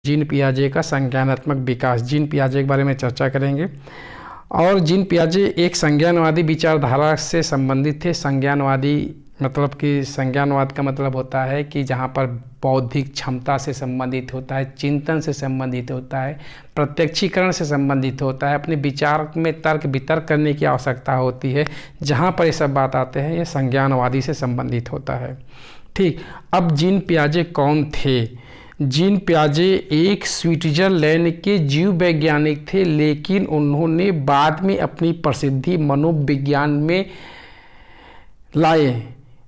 Gene पियाजे का संज्ञानात्मक विकास, gene पियाजे के बारे में चर्चा करेंगे। और जीन पियाजे एक संज्ञानवादी विचारधारा से संबंधित थे। संज्ञानवादी मतलब कि संज्ञानवाद का मतलब होता है कि जहाँ पर बौद्धिक क्षमता से संबंधित होता है, चिंतन से संबंधित होता है, प्रत्यक्षीकरण से संबंधित होता है, अपने विचार में तर्क वितर्क करने की आवश्यकता होती है। जहाँ पर ये सब बात आते हैं ये संज्ञानवादी से संबंधित होता है। ठीक, अब जीन पियाजे कौन थे? जीन पियाजे एक स्विट्जरलैंड के जीव वैज्ञानिक थे, लेकिन उन्होंने बाद में अपनी प्रसिद्धि मनोविज्ञान में लाए।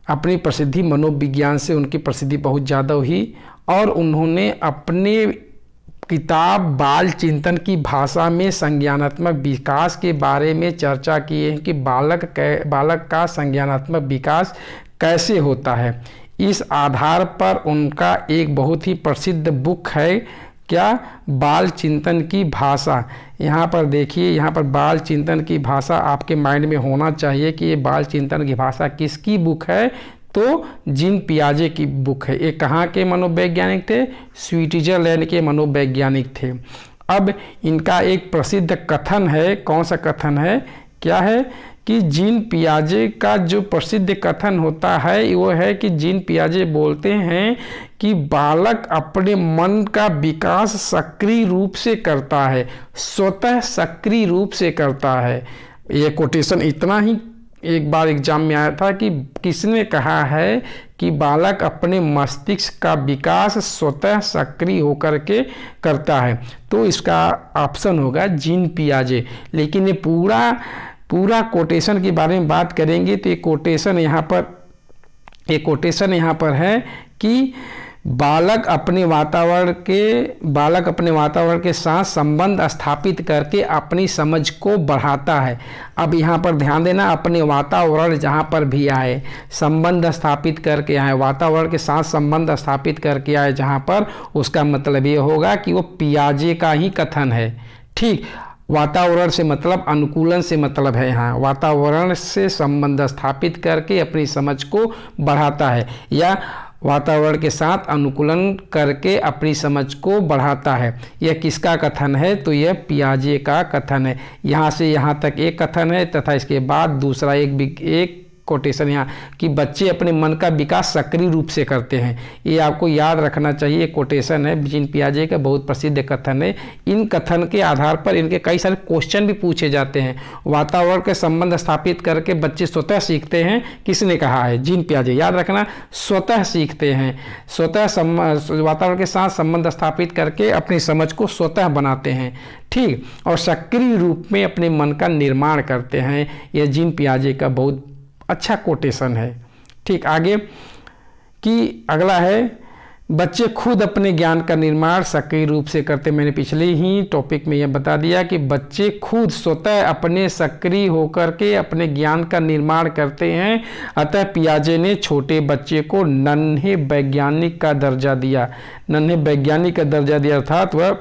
अपनी प्रसिद्धि मनोविज्ञान से उनकी प्रसिद्धि बहुत ज़्यादा हुई और उन्होंने अपने किताब बाल चिंतन की भाषा में संज्ञानात्मक विकास के बारे में चर्चा की है कि बालक का संज्ञानात्मक विकास कैसे होता है। इस आधार पर उनका एक बहुत ही प्रसिद्ध बुक है, क्या? बाल चिंतन की भाषा। यहाँ पर देखिए, यहाँ पर बाल चिंतन की भाषा आपके माइंड में होना चाहिए कि ये बाल चिंतन की भाषा किसकी बुक है? तो जीन पियाजे की बुक है। ये कहाँ के मनोवैज्ञानिक थे? स्विट्जरलैंड के मनोवैज्ञानिक थे। अब इनका एक प्रसिद्ध कथन है, कौन सा कथन है? क्या है कि जीन पियाजे का जो प्रसिद्ध कथन होता है वो है कि जीन पियाजे बोलते हैं कि बालक अपने मन का विकास सक्रिय रूप से करता है, स्वतः सक्रिय रूप से करता है। ये कोटेशन इतना ही एक बार एग्जाम में आया था कि किसने कहा है कि बालक अपने मस्तिष्क का विकास स्वतः सक्रिय होकर के करता है, तो इसका ऑप्शन होगा जीन पियाजे। लेकिन ये पूरा कोटेशन के बारे में बात करेंगे तो ये कोटेशन यहाँ पर है कि बालक अपने वातावरण के साथ संबंध स्थापित करके अपनी समझ को बढ़ाता है। अब यहाँ पर ध्यान देना, अपने वातावरण जहाँ पर भी आए, संबंध स्थापित करके आए, वातावरण के साथ संबंध स्थापित करके आए जहाँ पर, उसका मतलब ये होगा कि वो पियाजे का ही कथन है। ठीक, वातावरण से मतलब अनुकूलन से मतलब है, यहाँ वातावरण से संबंध स्थापित करके अपनी समझ को बढ़ाता है, या वातावरण के साथ अनुकूलन करके अपनी समझ को बढ़ाता है। यह किसका कथन है? तो यह पियाजे का कथन है। यहाँ से यहाँ तक एक कथन है तथा इसके बाद दूसरा एक कोटेशन यहाँ कि बच्चे अपने मन का विकास सक्रिय रूप से करते हैं। ये आपको याद रखना चाहिए। कोटेशन है, जीन पियाजे का बहुत प्रसिद्ध कथन है। इन कथन के आधार पर इनके कई सारे क्वेश्चन भी पूछे जाते हैं। वातावरण के संबंध स्थापित करके बच्चे स्वतः सीखते हैं, किसने कहा है? जीन पियाजे। याद रखना, स्वतः सीखते हैं, स्वतः वातावरण के साथ संबंध स्थापित करके अपनी समझ को स्वतः बनाते हैं। ठीक, और सक्रिय रूप में अपने मन का निर्माण करते हैं। यह जीन पियाजे का बहुत अच्छा कोटेशन है। ठीक, आगे कि अगला है बच्चे खुद अपने ज्ञान का निर्माण सक्रिय रूप से करते। मैंने पिछले ही टॉपिक में यह बता दिया कि बच्चे खुद स्वतः अपने सक्रिय होकर के अपने ज्ञान का निर्माण करते हैं। अतः पियाजे ने छोटे बच्चे को नन्हे वैज्ञानिक का दर्जा दिया। नन्हे वैज्ञानिक का दर्जा दिया अर्थात वह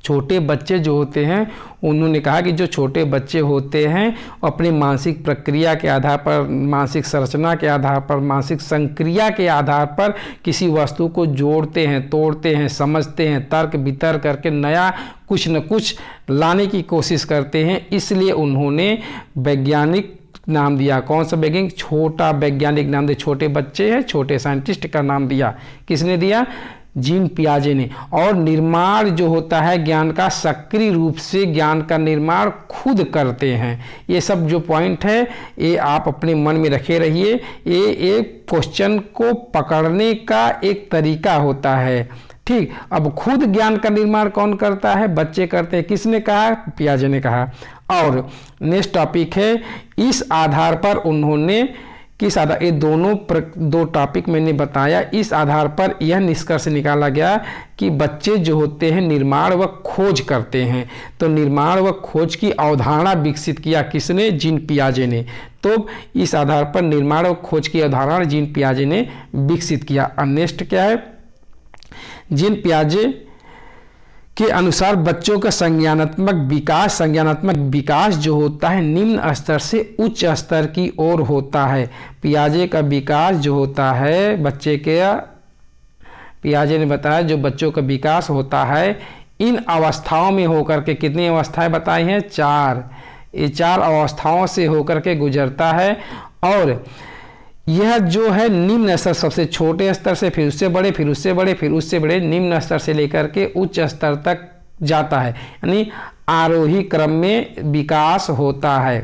छोटे बच्चे जो होते हैं, उन्होंने कहा कि जो छोटे बच्चे होते हैं अपनी मानसिक प्रक्रिया के आधार पर, मानसिक संरचना के आधार पर, मानसिक संक्रिया के आधार पर किसी वस्तु को जोड़ते हैं, तोड़ते हैं, समझते हैं, तर्क वितर्क करके नया कुछ न कुछ लाने की कोशिश करते हैं। इसलिए उन्होंने वैज्ञानिक नाम दिया। कौन सा वैज्ञानिक? छोटा वैज्ञानिक नाम दिया। छोटे बच्चे हैं, छोटे साइंटिस्ट का नाम दिया। किसने दिया? जीन पियाजे ने। और निर्माण जो होता है ज्ञान का, सक्रिय रूप से ज्ञान का निर्माण खुद करते हैं। ये सब जो पॉइंट है ये आप अपने मन में रखे रहिए। ये एक क्वेश्चन को पकड़ने का एक तरीका होता है। ठीक, अब खुद ज्ञान का निर्माण कौन करता है? बच्चे करते हैं। किसने कहा? पियाजे ने कहा। और नेक्स्ट टॉपिक है, इस आधार पर उन्होंने किस आधार, ये दो टॉपिक मैंने बताया, इस आधार पर यह निष्कर्ष निकाला गया कि बच्चे जो होते हैं निर्माण व खोज करते हैं। तो निर्माण व खोज की अवधारणा विकसित किया किसने? जीन पियाजे ने। तो इस आधार पर निर्माण व खोज की अवधारणा जीन पियाजे ने विकसित किया। और नेक्स्ट क्या है? जीन पियाजे के अनुसार बच्चों का संज्ञानात्मक विकास जो होता है निम्न स्तर से उच्च स्तर की ओर होता है। पियाजे का विकास जो होता है बच्चे के पियाजे ने बताया जो बच्चों का विकास होता है इन अवस्थाओं में होकर के, कितनी अवस्थाएं बताई हैं? 4। ये 4 अवस्थाओं से होकर के गुजरता है और यह जो है निम्न स्तर, सबसे छोटे स्तर से फिर उससे बड़े, फिर उससे बड़े, फिर उससे बड़े, निम्न स्तर से लेकर के उच्च स्तर तक जाता है, यानी आरोही क्रम में विकास होता है।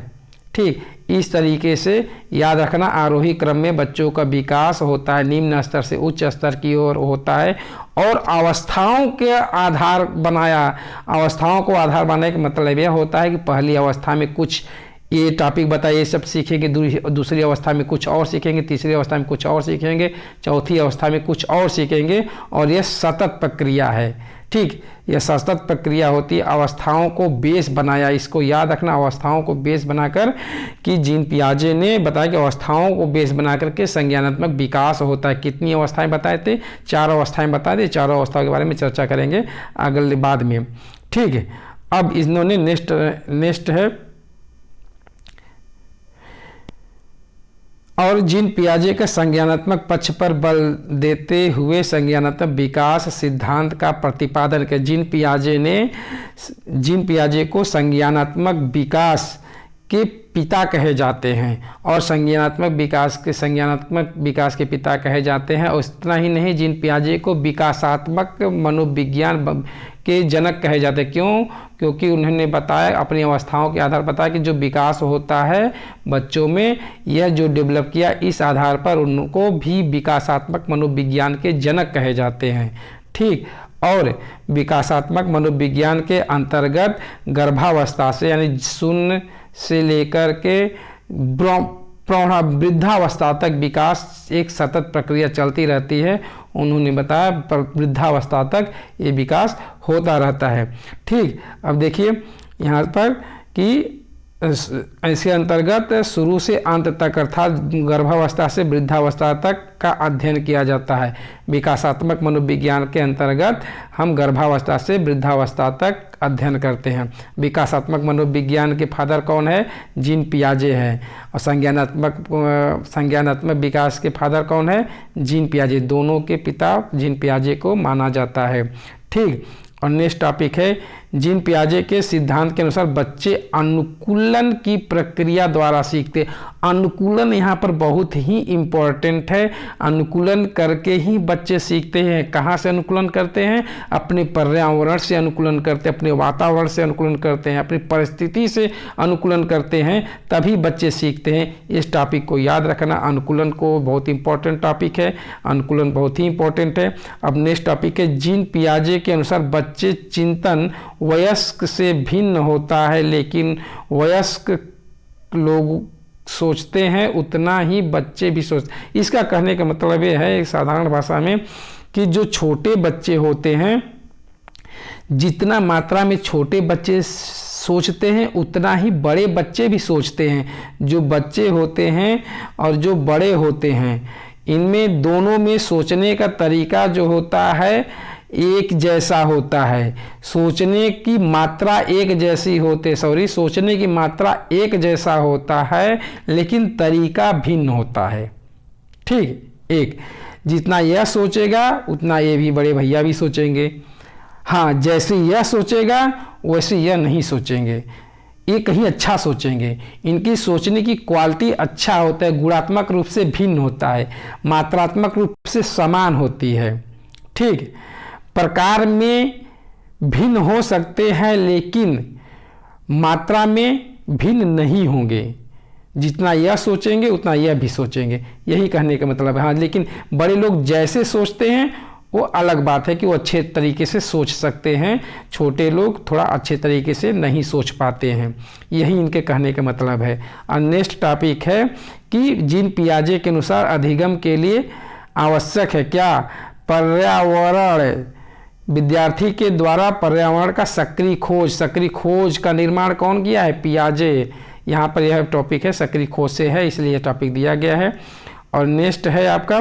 ठीक, इस तरीके से याद रखना, आरोही क्रम में बच्चों का विकास होता है, निम्न स्तर से उच्च स्तर की ओर होता है। और अवस्थाओं के आधार बनाया, अवस्थाओं को आधार बनाने का मतलब यह होता है कि पहली अवस्था में कुछ ये टॉपिक बताइए, ये सब सीखेंगे, दूसरी अवस्था में कुछ और सीखेंगे, तीसरी अवस्था में कुछ और सीखेंगे, चौथी अवस्था में कुछ और सीखेंगे, और यह सतत प्रक्रिया है। ठीक, यह सतत प्रक्रिया होती है। अवस्थाओं को बेस बनाया, इसको याद रखना, अवस्थाओं को बेस बनाकर कि जीन पियाजे ने बताया कि अवस्थाओं को बेस बना करके संज्ञानात्मक विकास होता है। कितनी अवस्थाएं बताए थे? 4 अवस्थाएं बताए थे। चारों अवस्थाओं के बारे में चर्चा करेंगे अगले बाद में। ठीक है, अब इन्होंने नेक्स्ट है, और जीन पियाजे के संज्ञानात्मक पक्ष पर बल देते हुए संज्ञानात्मक विकास सिद्धांत का प्रतिपादन किया। जीन पियाजे को संज्ञानात्मक विकास के पिता कहे जाते हैं और संज्ञानात्मक विकास के पिता कहे जाते हैं। और इतना ही नहीं, जीन पियाजे को विकासात्मक मनोविज्ञान के जनक कहे जाते हैं। क्यों? क्योंकि उन्होंने बताया, अपनी अवस्थाओं के आधार पर बताया कि जो विकास होता है बच्चों में, यह जो डेवलप किया, इस आधार पर उनको भी विकासात्मक मनोविज्ञान के जनक कहे जाते हैं। ठीक, और विकासात्मक मनोविज्ञान के अंतर्गत गर्भावस्था से, यानी शून्य से लेकर के वृद्धावस्था तक विकास एक सतत प्रक्रिया चलती रहती है। उन्होंने बताया वृद्धावस्था तक ये विकास होता रहता है। ठीक, अब देखिए यहाँ पर कि इसके अंतर्गत शुरू से अंत तक, अर्थात गर्भावस्था से वृद्धावस्था तक का अध्ययन किया जाता है। विकासात्मक मनोविज्ञान के अंतर्गत हम गर्भावस्था से वृद्धावस्था तक अध्ययन करते हैं। विकासात्मक मनोविज्ञान के फादर कौन है? जीन पियाजे हैं। और संज्ञानात्मक विकास के फादर कौन है? जीन पियाजे। दोनों के पिता जीन पियाजे को माना जाता है। ठीक, और नेक्स्ट टॉपिक है, जीन पियाजे के सिद्धांत के अनुसार बच्चे अनुकूलन की प्रक्रिया द्वारा सीखते। अनुकूलन यहाँ पर बहुत ही इम्पोर्टेंट है। अनुकूलन करके ही बच्चे सीखते हैं। कहाँ से अनुकूलन करते हैं? अपने पर्यावरण से अनुकूलन करते हैं, अपने वातावरण से अनुकूलन करते हैं, अपनी परिस्थिति से अनुकूलन करते हैं, तभी बच्चे सीखते हैं। इस टॉपिक को याद रखना, अनुकूलन को बहुत इंपॉर्टेंट टॉपिक है, अनुकूलन बहुत ही इंपॉर्टेंट है। अब नेक्स्ट टॉपिक है, जीन पियाजे के अनुसार बच्चे चिंतन वयस्क से भिन्न होता है, लेकिन वयस्क लोग सोचते हैं उतना ही बच्चे भी सोचते। इसका कहने का मतलब ये है एक साधारण भाषा में कि जो छोटे बच्चे होते हैं, जितना मात्रा में छोटे बच्चे सोचते हैं उतना ही बड़े बच्चे भी सोचते हैं। जो बच्चे होते हैं और जो बड़े होते हैं, इनमें दोनों में सोचने का तरीका जो होता है एक जैसा होता है। सोचने की मात्रा एक जैसा होता है, लेकिन तरीका भिन्न होता है। ठीक, एक जितना यह सोचेगा उतना ये भी बड़े भैया भी सोचेंगे। हाँ, जैसे यह सोचेगा वैसे यह नहीं सोचेंगे, ये कहीं अच्छा सोचेंगे। इनकी सोचने की क्वालिटी अच्छा होता है, गुणात्मक रूप से भिन्न होता है, मात्रात्मक रूप से समान होती है। ठीक, प्रकार में भिन्न हो सकते हैं लेकिन मात्रा में भिन्न नहीं होंगे। जितना यह सोचेंगे उतना यह भी सोचेंगे, यही कहने का मतलब है। हाँ, लेकिन बड़े लोग जैसे सोचते हैं वो अलग बात है कि वो अच्छे तरीके से सोच सकते हैं, छोटे लोग थोड़ा अच्छे तरीके से नहीं सोच पाते हैं, यही इनके कहने का मतलब है। और नेक्स्ट टॉपिक है कि जीन पियाजे के अनुसार अधिगम के लिए आवश्यक है क्या? पर्यावरण। विद्यार्थी के द्वारा पर्यावरण का सक्रिय खोज का निर्माण कौन किया है? पियाजे। यहाँ पर यह टॉपिक है, सक्रिय खोज से है, इसलिए यह टॉपिक दिया गया है। और नेक्स्ट है आपका,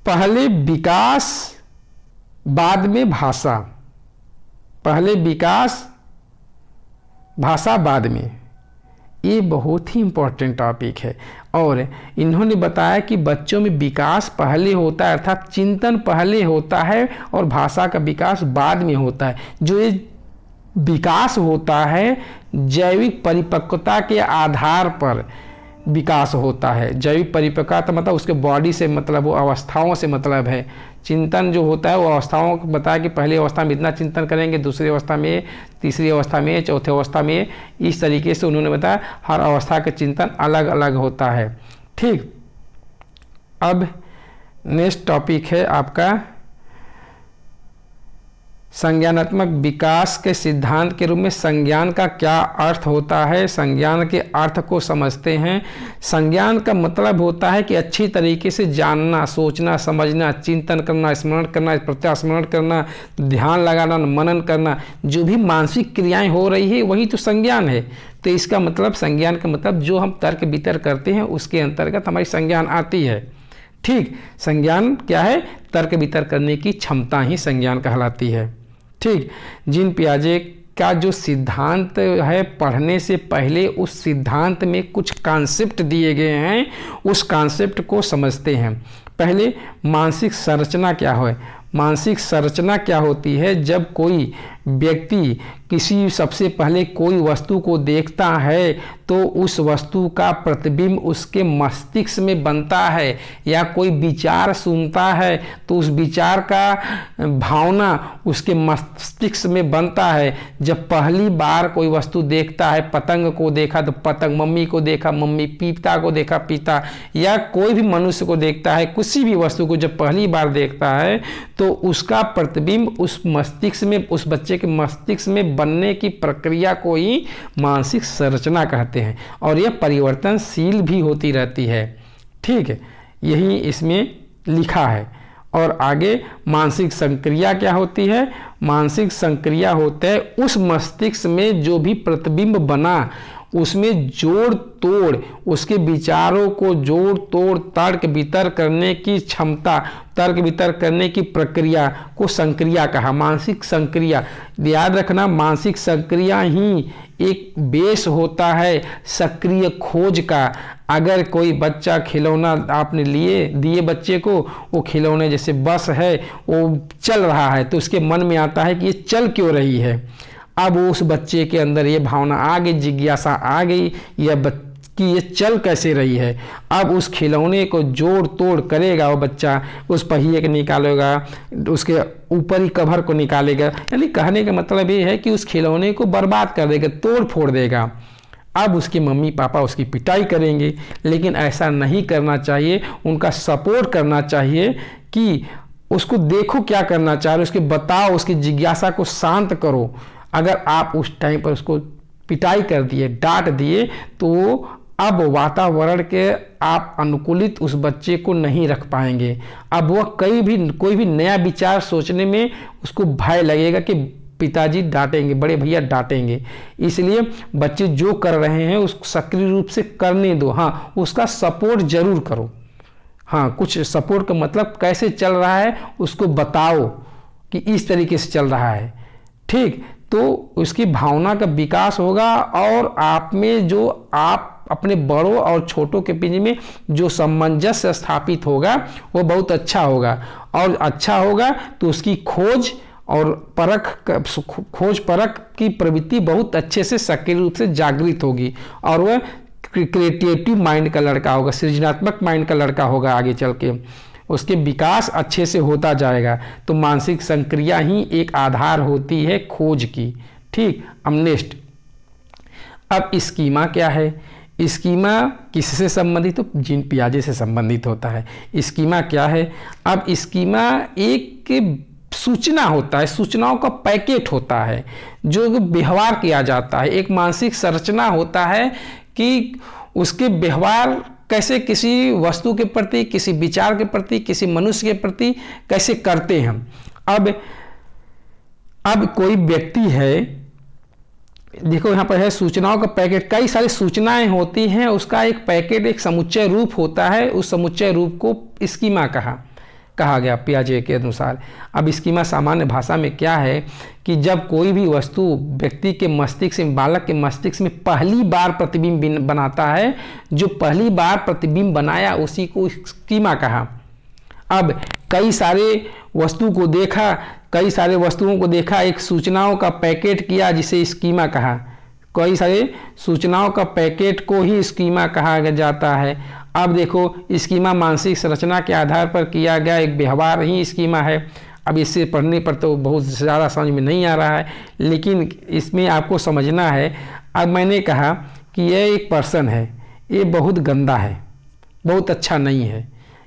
पहले विकास बाद में भाषा। पहले विकास, भाषा बाद में। ये बहुत ही इंपॉर्टेंट टॉपिक है और इन्होंने बताया कि बच्चों में विकास पहले होता है, अर्थात चिंतन पहले होता है और भाषा का विकास बाद में होता है। जो ये विकास होता है जैविक परिपक्वता के आधार पर विकास होता है। जैविक परिपक्वता मतलब उसके बॉडी से मतलब, वो अवस्थाओं से मतलब है। चिंतन जो होता है वो अवस्थाओं को बताया कि पहली अवस्था में इतना चिंतन करेंगे, दूसरी अवस्था में, तीसरी अवस्था में, चौथी अवस्था में, इस तरीके से उन्होंने बताया हर अवस्था का चिंतन अलग अलग होता है। ठीक, अब नेक्स्ट टॉपिक है आपका संज्ञानात्मक विकास के सिद्धांत के रूप में संज्ञान का क्या अर्थ होता है। संज्ञान के अर्थ को समझते हैं। संज्ञान का मतलब होता है कि अच्छी तरीके से जानना, सोचना, समझना, चिंतन करना, स्मरण करना, प्रत्यास्मरण करना, ध्यान लगाना, मनन करना, जो भी मानसिक क्रियाएं हो रही है वही तो संज्ञान है। तो इसका मतलब, संज्ञान का मतलब जो हम तर्क वितर्क करते हैं उसके अंतर्गत हमारी संज्ञान आती है। ठीक, संज्ञान क्या है? तर्क वितर्क करने की क्षमता ही संज्ञान कहलाती है। ठीक, जीन पियाजे का जो सिद्धांत है, पढ़ने से पहले उस सिद्धांत में कुछ कॉन्सेप्ट दिए गए हैं, उस कॉन्सेप्ट को समझते हैं। पहले मानसिक संरचना क्या है। मानसिक संरचना क्या होती है? जब कोई व्यक्ति किसी, सबसे पहले कोई वस्तु को देखता है तो उस वस्तु का प्रतिबिंब उसके मस्तिष्क में बनता है, या कोई विचार सुनता है तो उस विचार का भावना उसके मस्तिष्क में बनता है। जब पहली बार कोई वस्तु देखता है, पतंग को देखा तो पतंग, मम्मी को देखा मम्मी, पिता को देखा पिता, या कोई भी मनुष्य को देखता है, किसी भी वस्तु को जब पहली बार देखता है तो उसका प्रतिबिंब उस मस्तिष्क में, उस बच्चे के मस्तिष्क में बनने की प्रक्रिया को ही मानसिक संरचना कहते हैं, और यह परिवर्तनशील भी होती रहती है। ठीक है, यही इसमें लिखा है। और आगे मानसिक संक्रिया क्या होती है? मानसिक संक्रिया होता है उस मस्तिष्क में जो भी प्रतिबिंब बना उसमें जोड़ तोड़, उसके विचारों को जोड़ तोड़, तर्क वितर्क करने की क्षमता, तर्क वितर्क करने की प्रक्रिया को संक्रिया कहा। मानसिक संक्रिया, याद रखना, मानसिक संक्रिया ही एक बेस होता है सक्रिय खोज का। अगर कोई बच्चा खिलौना आपने दिए बच्चे को, वो खिलौने जैसे बस है वो चल रहा है, तो उसके मन में आता है कि ये चल क्यों रही है। अब उस बच्चे के अंदर ये भावना आ गई, जिज्ञासा आ गई कि ये चल कैसे रही है। अब उस खिलौने को जोड़ तोड़ करेगा वो बच्चा, उस पहिए को निकालेगा, उसके ऊपरी कवर को निकालेगा। यानी कहने का मतलब ये है कि उस खिलौने को बर्बाद कर देगा, तोड़ फोड़ देगा। अब उसके मम्मी पापा उसकी पिटाई करेंगे, लेकिन ऐसा नहीं करना चाहिए। उनका सपोर्ट करना चाहिए कि उसको देखो क्या करना चाह रहे, उसके बताओ, उसकी जिज्ञासा को शांत करो। अगर आप उस टाइम पर उसको पिटाई कर दिए, डांट दिए, तो अब वातावरण के आप अनुकूलित उस बच्चे को नहीं रख पाएंगे। अब वह कोई भी नया विचार सोचने में उसको भय लगेगा कि पिताजी डांटेंगे, बड़े भैया डांटेंगे। इसलिए बच्चे जो कर रहे हैं उसको सक्रिय रूप से करने दो। हाँ, उसका सपोर्ट जरूर करो। हाँ, कुछ सपोर्ट का मतलब कैसे चल रहा है उसको बताओ कि इस तरीके से चल रहा है। ठीक, तो उसकी भावना का विकास होगा, और आप में जो आप अपने बड़ों और छोटों के बीच में जो सामंजस्य स्थापित होगा वो बहुत अच्छा होगा। और अच्छा होगा तो उसकी खोज परख की प्रवृत्ति बहुत अच्छे से सक्रिय रूप से जागृत होगी, और वह क्रिएटिव माइंड का लड़का होगा, सृजनात्मक माइंड का लड़का होगा। आगे चल के उसके विकास अच्छे से होता जाएगा। तो मानसिक संक्रिया ही एक आधार होती है खोज की। ठीक, अब नेक्स्ट, अब स्कीमा क्या है? स्कीमा किससे संबंधित? तो जीन पियाजे से संबंधित होता है। स्कीमा क्या है? अब स्कीमा एक सूचना होता है, सूचनाओं का पैकेट होता है जो व्यवहार किया जाता है। एक मानसिक संरचना होता है कि उसके व्यवहार कैसे किसी वस्तु के प्रति, किसी विचार के प्रति, किसी मनुष्य के प्रति कैसे करते हैं हम। अब कोई व्यक्ति है, देखो यहाँ पर है सूचनाओं का पैकेट। कई सारी सूचनाएं होती हैं, उसका एक पैकेट, एक समुच्चय रूप होता है। उस समुच्चय रूप को स्कीमा कहा। कहा गया पियाजे के अनुसार। अब स्कीमा सामान्य भाषा में क्या है कि जब कोई भी वस्तु व्यक्ति के मस्तिष्क में, बालक के मस्तिष्क में पहली बार प्रतिबिंब बनाता है, जो पहली बार प्रतिबिंब बनाया उसी को स्कीमा कहा। अब कई सारे वस्तु को देखा, कई सारे वस्तुओं को देखा, एक सूचनाओं का पैकेट किया जिसे स्कीमा कहा। कई सारे सूचनाओं का पैकेट को ही स्कीमा कहा जाता है। अब देखो, स्कीमा मानसिक संरचना के आधार पर किया गया एक व्यवहार ही स्कीमा है। अब इसे पढ़ने पर तो बहुत ज़्यादा समझ में नहीं आ रहा है, लेकिन इसमें आपको समझना है। अब मैंने कहा कि यह एक पर्सन है, ये बहुत गंदा है, बहुत अच्छा नहीं है,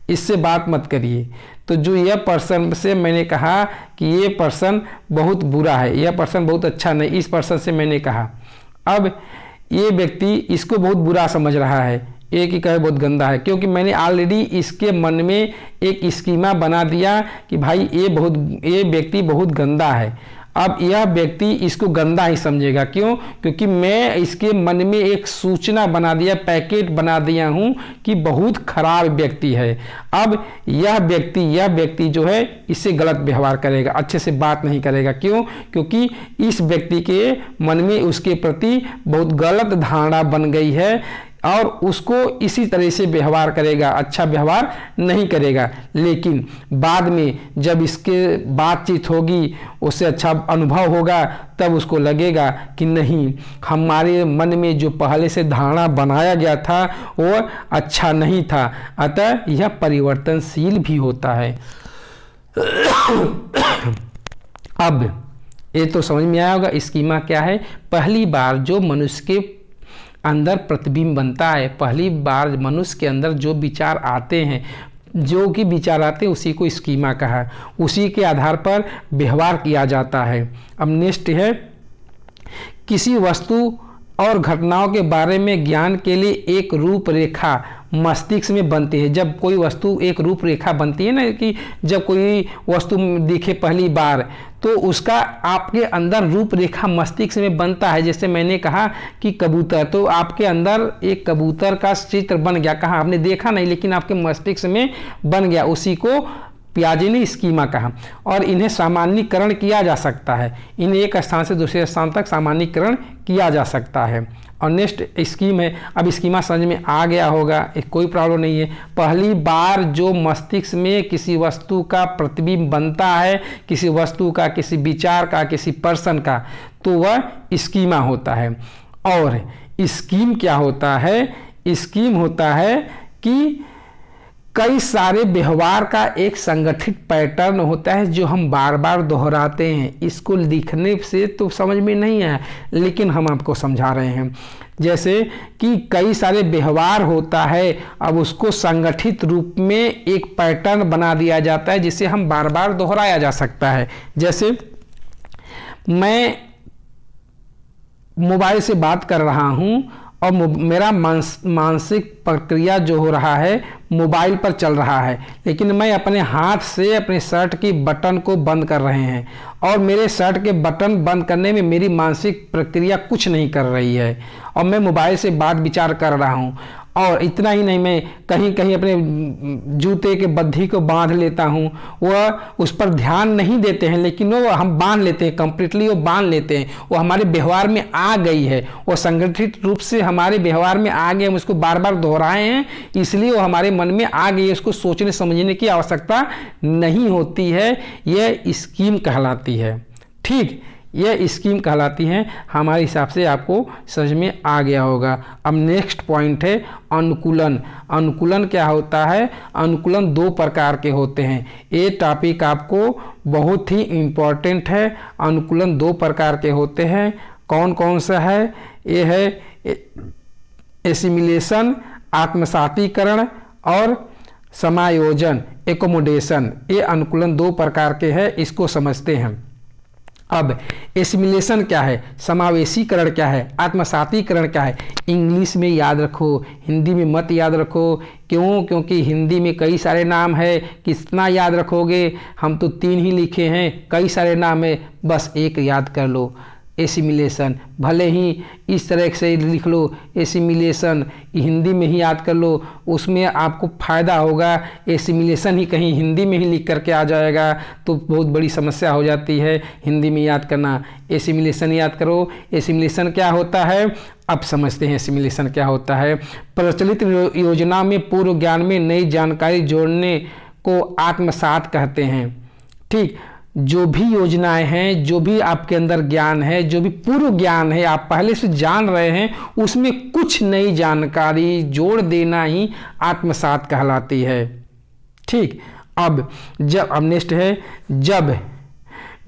इससे बात मत करिए। तो जो यह पर्सन से मैंने कहा कि ये पर्सन बहुत बुरा है, यह पर्सन बहुत अच्छा नहीं, इस पर्सन से मैंने कहा। अब ये व्यक्ति इसको बहुत बुरा समझ रहा है, एक ही कहे बहुत गंदा है, क्योंकि मैंने ऑलरेडी इसके मन में एक स्कीमा बना दिया कि भाई ये व्यक्ति बहुत गंदा है। अब यह व्यक्ति इसको गंदा ही समझेगा। क्यों? क्योंकि मैं इसके मन में एक सूचना बना दिया, पैकेट बना दिया हूँ कि बहुत खराब व्यक्ति है। अब यह व्यक्ति जो है इससे गलत व्यवहार करेगा, अच्छे से बात नहीं करेगा। क्यों? क्योंकि इस व्यक्ति के मन में उसके प्रति बहुत गलत धारणा बन गई है और उसको इसी तरह से व्यवहार करेगा, अच्छा व्यवहार नहीं करेगा। लेकिन बाद में जब इसके बातचीत होगी, उससे अच्छा अनुभव होगा, तब उसको लगेगा कि नहीं, हमारे मन में जो पहले से धारणा बनाया गया था वो अच्छा नहीं था। अतः यह परिवर्तनशील भी होता है। अब ये तो समझ में आया होगा स्कीमा क्या है। पहली बार जो मनुष्य के अंदर प्रतिबिंब बनता है, पहली बार मनुष्य के अंदर जो विचार आते हैं, जो कि विचार आते हैं उसी को स्कीमा कहा, उसी के आधार पर व्यवहार किया जाता है। अब नेक्स्ट है, किसी वस्तु और घटनाओं के बारे में ज्ञान के लिए एक रूपरेखा मस्तिष्क में बनती है। जब कोई वस्तु एक रूपरेखा बनती है ना, कि जब कोई वस्तु दिखे पहली बार तो उसका आपके अंदर रूपरेखा मस्तिष्क में बनता है। जैसे मैंने कहा कि कबूतर, तो आपके अंदर एक कबूतर का चित्र बन गया, कहाँ आपने देखा नहीं लेकिन आपके मस्तिष्क में बन गया, उसी को पियाजे ने स्कीमा कहा। और इन्हें सामान्यीकरण किया जा सकता है, इन्हें एक स्थान से दूसरे स्थान तक सामान्यीकरण किया जा सकता है। और नेक्स्ट स्कीम है, अब स्कीमा समझ में आ गया होगा, कोई प्रॉब्लम नहीं है। पहली बार जो मस्तिष्क में किसी वस्तु का प्रतिबिंब बनता है, किसी वस्तु का, किसी विचार का, किसी पर्सन का, तो वह स्कीमा होता है। और स्कीम क्या होता है? स्कीम होता है कि कई सारे व्यवहार का एक संगठित पैटर्न होता है जो हम बार बार दोहराते हैं। इसको लिखने से तो समझ में नहीं है, लेकिन हम आपको समझा रहे हैं। जैसे कि कई सारे व्यवहार होता है, अब उसको संगठित रूप में एक पैटर्न बना दिया जाता है जिसे हम बार बार दोहराया जा सकता है। जैसे मैं मोबाइल से बात कर रहा हूँ और मेरा मानसिक प्रक्रिया जो हो रहा है मोबाइल पर चल रहा है, लेकिन मैं अपने हाथ से अपने शर्ट की बटन को बंद कर रहे हैं और मेरे शर्ट के बटन बंद करने में मेरी मानसिक प्रक्रिया कुछ नहीं कर रही है और मैं मोबाइल से बात विचार कर रहा हूँ। और इतना ही नहीं, मैं कहीं कहीं अपने जूते के बद्धी को बांध लेता हूँ, वह उस पर ध्यान नहीं देते हैं, लेकिन वो हम बांध लेते हैं, कंप्लीटली वो बांध लेते हैं, वो हमारे व्यवहार में आ गई है, वो संगठित रूप से हमारे व्यवहार में आ गए, हम उसको बार बार दोहराए हैं, इसलिए वो हमारे मन में आ गई है, उसको सोचने समझने की आवश्यकता नहीं होती है। यह स्कीम कहलाती है। ठीक, यह स्कीम कहलाती है। हमारे हिसाब से आपको समझ में आ गया होगा। अब नेक्स्ट पॉइंट है अनुकूलन। अनुकूलन क्या होता है? अनुकूलन दो प्रकार के होते हैं। ये टॉपिक आपको बहुत ही इम्पोर्टेंट है। अनुकूलन दो प्रकार के होते हैं। कौन कौन सा है? ये है एसिमिलेशन, आत्मसातीकरण, और समायोजन, एकोमोडेशन। ये अनुकूलन दो प्रकार के हैं, इसको समझते हैं। अब एसिमिलेशन क्या है, समावेशीकरण क्या है, आत्मसातीकरण क्या है, इंग्लिश में याद रखो, हिंदी में मत याद रखो। क्यों? क्योंकि हिंदी में कई सारे नाम है, कितना याद रखोगे? हम तो 3 ही लिखे हैं, कई सारे नाम है, बस एक याद कर लो। एसिमिलेशन। भले ही इस तरह से लिख लो एसिमिलेशन, हिंदी में ही याद कर लो, उसमें आपको फ़ायदा होगा। एसिमिलेशन ही कहीं हिंदी में ही लिख करके आ जाएगा तो बहुत बड़ी समस्या हो जाती है हिंदी में याद करना। एसिमिलेशन याद करो। एसिमिलेशन क्या होता है, अब समझते हैं एसिमिलेशन क्या होता है। प्रचलित योजना में पूर्व ज्ञान में नई जानकारी जोड़ने को आत्मसात कहते हैं। ठीक, जो भी योजनाएं हैं, जो भी आपके अंदर ज्ञान है, जो भी पूर्व ज्ञान है आप पहले से जान रहे हैं, उसमें कुछ नई जानकारी जोड़ देना ही आत्मसात कहलाती है। ठीक, अब नेक्स्ट है, जब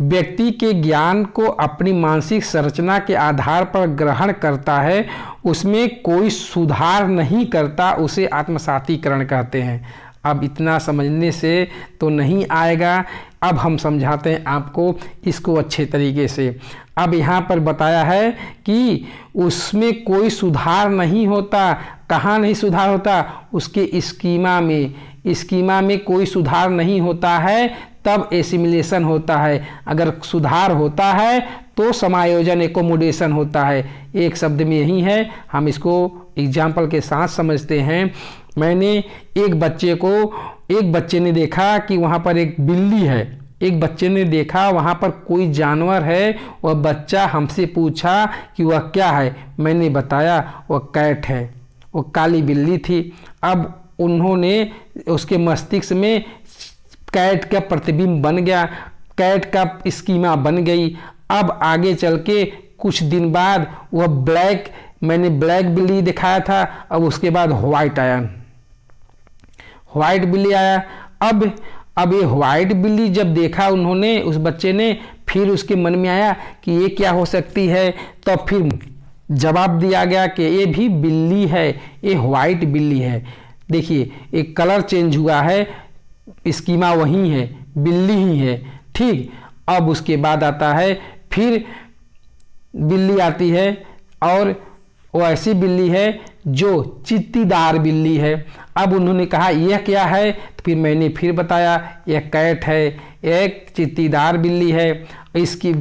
व्यक्ति के ज्ञान को अपनी मानसिक संरचना के आधार पर ग्रहण करता है, उसमें कोई सुधार नहीं करता, उसे आत्मसातीकरण कहते हैं। अब इतना समझने से तो नहीं आएगा, अब हम समझाते हैं आपको इसको अच्छे तरीके से। अब यहाँ पर बताया है कि उसमें कोई सुधार नहीं होता। कहाँ नहीं सुधार होता, उसके स्कीमा में कोई सुधार नहीं होता है, तब एसिमिलेशन होता है। अगर सुधार होता है तो समायोजन एकोमोडेशन होता है। एक शब्द में यही है, हम इसको एग्जाम्पल के साथ समझते हैं। मैंने एक बच्चे ने देखा कि वहाँ पर एक बिल्ली है। एक बच्चे ने देखा वहाँ पर कोई जानवर है। वह बच्चा हमसे पूछा कि वह क्या है। मैंने बताया वह कैट है। वो काली बिल्ली थी। अब उन्होंने उसके मस्तिष्क में कैट का प्रतिबिंब बन गया, कैट का स्कीमा बन गई। अब आगे चल के कुछ दिन बाद वह मैंने ब्लैक बिल्ली दिखाया था, अब उसके बाद व्हाइट आया, व्हाइट बिल्ली आया। अब ये व्हाइट बिल्ली जब देखा उन्होंने, उस बच्चे ने, फिर उसके मन में आया कि ये क्या हो सकती है। तो फिर जवाब दिया गया कि ये भी बिल्ली है, ये व्हाइट बिल्ली है। देखिए एक कलर चेंज हुआ है, स्कीमा वही है, बिल्ली ही है। ठीक, अब उसके बाद आता है, फिर बिल्ली आती है और वो ऐसी बिल्ली है जो चित्तीदार बिल्ली है। अब उन्होंने कहा यह क्या है, तो फिर मैंने फिर बताया यह कैट है, एक चित्तीदार बिल्ली है। इसकी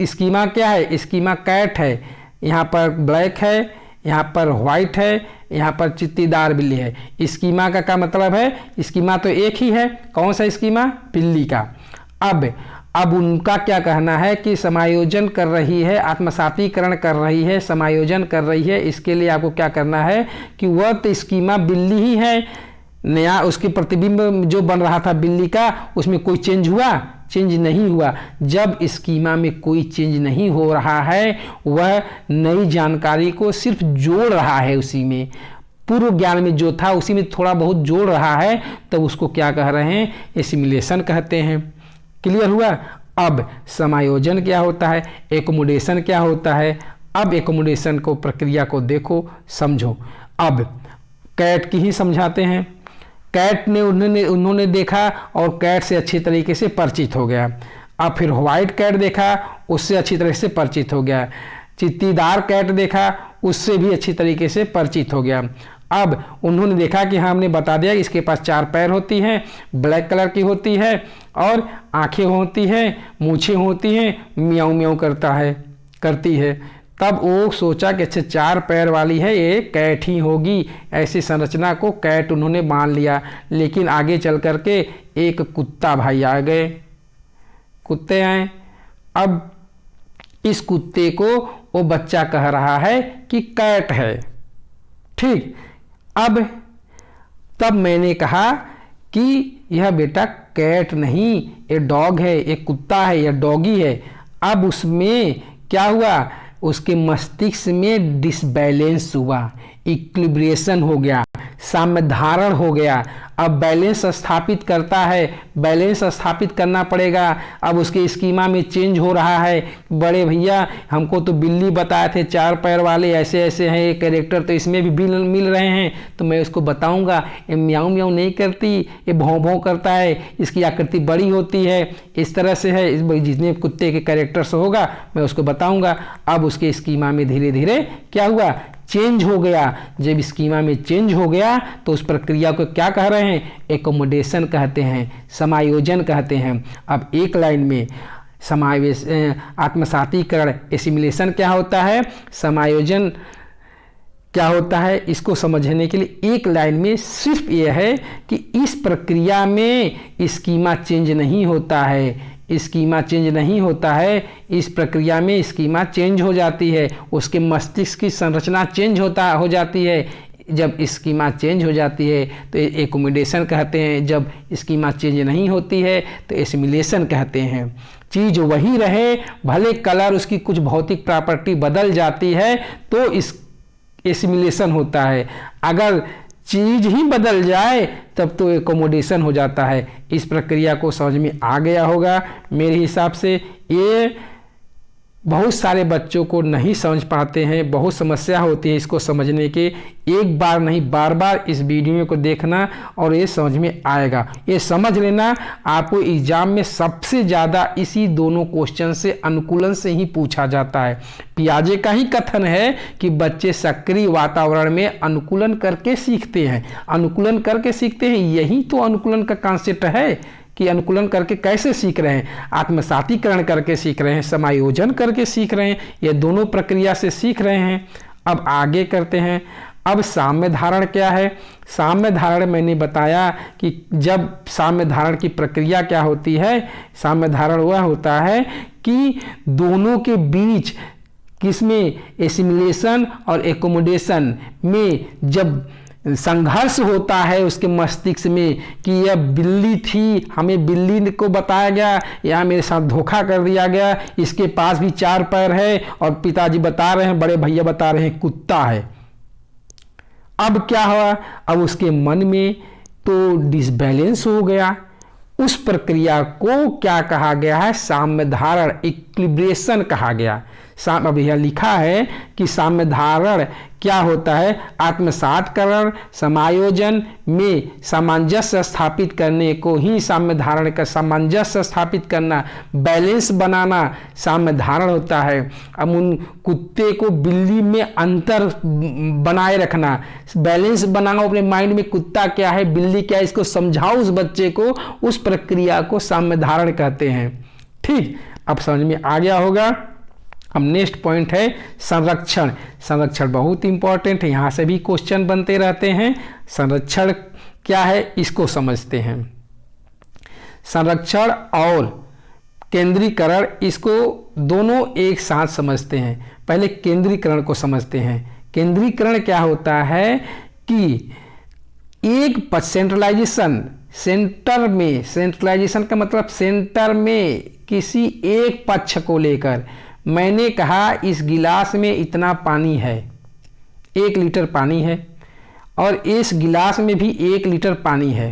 स्कीमा क्या है, स्कीमा कैट है, यहाँ पर ब्लैक है, यहाँ पर व्हाइट है, यहाँ पर चित्तीदार बिल्ली है। स्कीमा का क्या मतलब है, स्कीमा तो एक ही है। कौन सा स्कीमा, बिल्ली का। अब उनका क्या कहना है कि समायोजन कर रही है, आत्मसातीकरण कर रही है, समायोजन कर रही है। इसके लिए आपको क्या करना है कि वह तो स्कीमा बिल्ली ही है, नया उसकी प्रतिबिंब जो बन रहा था बिल्ली का, उसमें कोई चेंज हुआ, चेंज नहीं हुआ। जब स्कीमा में कोई चेंज नहीं हो रहा है, वह नई जानकारी को सिर्फ जोड़ रहा है, उसी में पूर्व ज्ञान में जो था उसी में थोड़ा बहुत जोड़ रहा है, तब उसको क्या कह रहे हैं, एसिमिलेशन कहते हैं। क्लियर हुआ। अब समायोजन क्या होता है, एकोमोडेशन क्या होता है। अब एकोमोडेशन को प्रक्रिया को देखो, समझो। अब कैट की ही समझाते हैं। कैट ने उन्होंने देखा और कैट से अच्छी तरीके से परिचित हो गया। अब फिर व्हाइट कैट देखा, उससे अच्छी तरह से परिचित हो गया। चित्तीदार कैट देखा, उससे भी अच्छी तरीके से परिचित हो गया। अब उन्होंने देखा कि हाँ, हमने बता दिया कि इसके पास 4 पैर होती हैं, ब्लैक कलर की होती है और आंखें होती हैं, मूछें होती हैं, म्याऊं म्याऊं करती है। तब वो सोचा कि अच्छा 4 पैर वाली है, ये कैट ही होगी। ऐसी संरचना को कैट उन्होंने मान लिया। लेकिन आगे चल कर के एक कुत्ता भाई आ गए, कुत्ते आए। अब इस कुत्ते को वो बच्चा कह रहा है कि कैट है। ठीक, अब तब मैंने कहा कि यह बेटा कैट नहीं, ये डॉग है, ये कुत्ता है, यह डॉगी है। अब उसमें क्या हुआ, उसके मस्तिष्क में डिसबैलेंस हुआ, इक्विलिब्रेशन हो गया, साम्यधारण हो गया। अब बैलेंस स्थापित करता है, बैलेंस स्थापित करना पड़ेगा। अब उसके स्कीमा में चेंज हो रहा है। बड़े भैया हमको तो बिल्ली बताए थे 4 पैर वाले ऐसे ऐसे हैं, ये कैरेक्टर तो इसमें भी मिल रहे हैं, तो मैं उसको बताऊंगा ये म्याऊं म्याऊं नहीं करती, ये भौं भौं करता है, इसकी आकृति बड़ी होती है, इस तरह से है। इस जितने कुत्ते के कैरेक्टर्स होगा मैं उसको बताऊंगा। अब उसके स्कीमा में धीरे धीरे क्या हुआ, चेंज हो गया। जब स्कीमा में चेंज हो गया तो उस प्रक्रिया को क्या कह रहे हैं, एकोमोडेशन कहते हैं, समायोजन कहते हैं। अब एक लाइन में समावेश आत्मसातीकरण एसिमिलेशन क्या होता है, समायोजन क्या होता है, इसको समझने के लिए एक लाइन में सिर्फ यह है कि इस प्रक्रिया में स्कीमा चेंज नहीं होता है, स्कीमा चेंज नहीं होता है, इस प्रक्रिया में स्कीमा चेंज हो जाती है, उसके मस्तिष्क की संरचना चेंज हो जाती है। जब स्कीमा चेंज हो जाती है तो एकोमोडेशन कहते हैं, जब स्कीमा चेंज नहीं होती है तो एसिमिलेशन कहते हैं। चीज़ वही रहे, भले कलर उसकी कुछ भौतिक प्रॉपर्टी बदल जाती है तो इस एसिमिलेशन होता है, अगर चीज़ ही बदल जाए तब तो एकोमोडेशन हो जाता है। इस प्रक्रिया को समझ में आ गया होगा मेरे हिसाब से। ये बहुत सारे बच्चों को नहीं समझ पाते हैं, बहुत समस्या होती है इसको समझने के। एक बार नहीं बार बार इस वीडियो को देखना और ये समझ में आएगा। ये समझ लेना, आपको एग्जाम में सबसे ज़्यादा इसी दोनों क्वेश्चन से अनुकूलन से ही पूछा जाता है। पियाजे का ही कथन है कि बच्चे सक्रिय वातावरण में अनुकूलन करके सीखते हैं, अनुकूलन करके सीखते हैं। यही तो अनुकूलन का कॉन्सेप्ट है कि अनुकूलन करके कैसे सीख रहे हैं, आत्मसातीकरण करके सीख रहे हैं, समायोजन करके सीख रहे हैं, ये दोनों प्रक्रिया से सीख रहे हैं। अब आगे करते हैं। अब साम्य धारण क्या है? साम्य धारण मैंने बताया कि जब साम्य धारण की प्रक्रिया क्या होती है, साम्य धारण वह होता है कि दोनों के बीच किसमें एसिमिलेशन और एकोमोडेशन में जब संघर्ष होता है उसके मस्तिष्क में कि यह बिल्ली थी, हमें बिल्ली को बताया गया, यहाँ मेरे साथ धोखा कर दिया गया, इसके पास भी 4 पैर है, और पिताजी बता रहे हैं, बड़े भैया बता रहे हैं कुत्ता है। अब क्या हुआ? अब उसके मन में तो डिसबैलेंस हो गया। उस प्रक्रिया को क्या कहा गया है? साम्य धारण, इक्विलिब्रेशन कहा गया। अब यह लिखा है कि साम्य धारण क्या होता है? आत्मसातकरण, समायोजन में सामंजस्य स्थापित करने को ही साम्य धारण का, सामंजस्य स्थापित करना, बैलेंस बनाना साम्य धारण होता है। अब उन कुत्ते को बिल्ली में अंतर बनाए रखना, बैलेंस बनाओ अपने माइंड में, कुत्ता क्या है बिल्ली क्या है, इसको समझाओ उस बच्चे को, उस प्रक्रिया को साम्य धारण कहते हैं। ठीक, अब समझ में आ गया होगा। अब नेक्स्ट पॉइंट है संरक्षण। संरक्षण बहुत इंपॉर्टेंट है, यहाँ से भी क्वेश्चन बनते रहते हैं। संरक्षण क्या है इसको समझते हैं। संरक्षण और केंद्रीकरण, इसको दोनों एक साथ समझते हैं। पहले केंद्रीकरण को समझते हैं। केंद्रीकरण क्या होता है कि एक सेंट्रलाइजेशन, सेंटर में, सेंट्रलाइजेशन का मतलब सेंटर में किसी एक पक्ष को लेकर, मैंने कहा इस गिलास में इतना पानी है, 1 लीटर पानी है, और इस गिलास में भी 1 लीटर पानी है।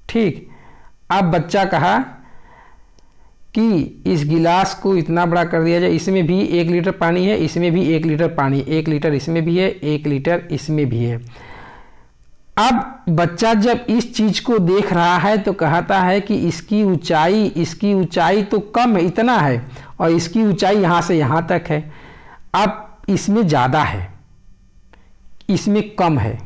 ठीक, अब बच्चा कहा कि इस गिलास को इतना बड़ा कर दिया जाए, इसमें भी 1 लीटर पानी है, इसमें भी 1 लीटर पानी, 1 लीटर इसमें भी है, 1 लीटर इसमें भी है। अब बच्चा जब इस चीज को देख रहा है तो कहता है कि इसकी ऊंचाई तो कम है, इतना है, और इसकी ऊंचाई यहां से यहां तक है। अब इसमें ज्यादा है, इसमें कम है।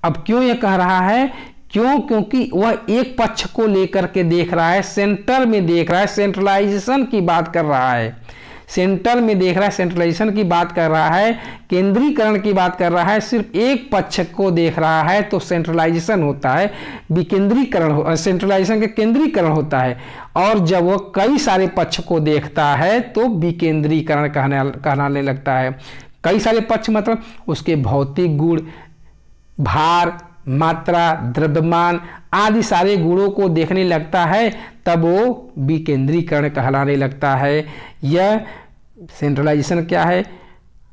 अब क्यों यह कह रहा है? क्योंकि वह एक पक्ष को लेकर के देख रहा है, सेंटर में देख रहा है, सेंट्रलाइजेशन की बात कर रहा है, सेंटर में देख रहा है, सेंट्रलाइजेशन की बात कर रहा है, केंद्रीकरण की बात कर रहा है। सिर्फ एक पक्ष को देख रहा है तो सेंट्रलाइजेशन होता है, विकेंद्रीकरण, सेंट्रलाइजेशन का केंद्रीकरण होता है। और जब वो कई सारे पक्ष को देखता है तो विकेंद्रीकरण कहलाने लगता है। कई सारे पक्ष मतलब उसके भौतिक गुण, भार, मात्रा, द्रव्यमान आदि सारे गुणों को देखने लगता है, तब वो विकेंद्रीकरण कहलाने लगता है। यह सेंट्रलाइजेशन क्या है,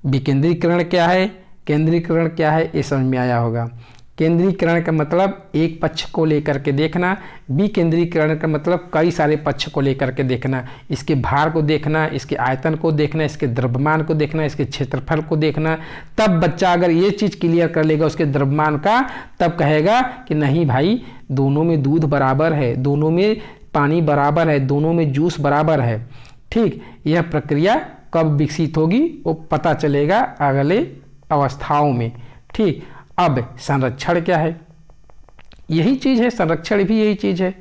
विकेंद्रीकरण क्या है, केंद्रीकरण क्या है, ये समझ में आया होगा। केंद्रीकरण का मतलब एक पक्ष को लेकर के देखना, विकेंद्रीकरण का मतलब कई सारे पक्ष को लेकर के देखना, इसके भार को देखना, इसके आयतन को देखना, इसके द्रव्यमान को देखना, इसके क्षेत्रफल को देखना। तब बच्चा अगर ये चीज़ क्लियर कर लेगा उसके द्रव्यमान का, तब कहेगा कि नहीं भाई दोनों में दूध बराबर है, दोनों में पानी बराबर है, दोनों में जूस बराबर है। ठीक, यह प्रक्रिया कब विकसित होगी वो पता चलेगा अगले अवस्थाओं में। ठीक, अब संरक्षण क्या है? यही चीज़ है, संरक्षण भी यही चीज़ है।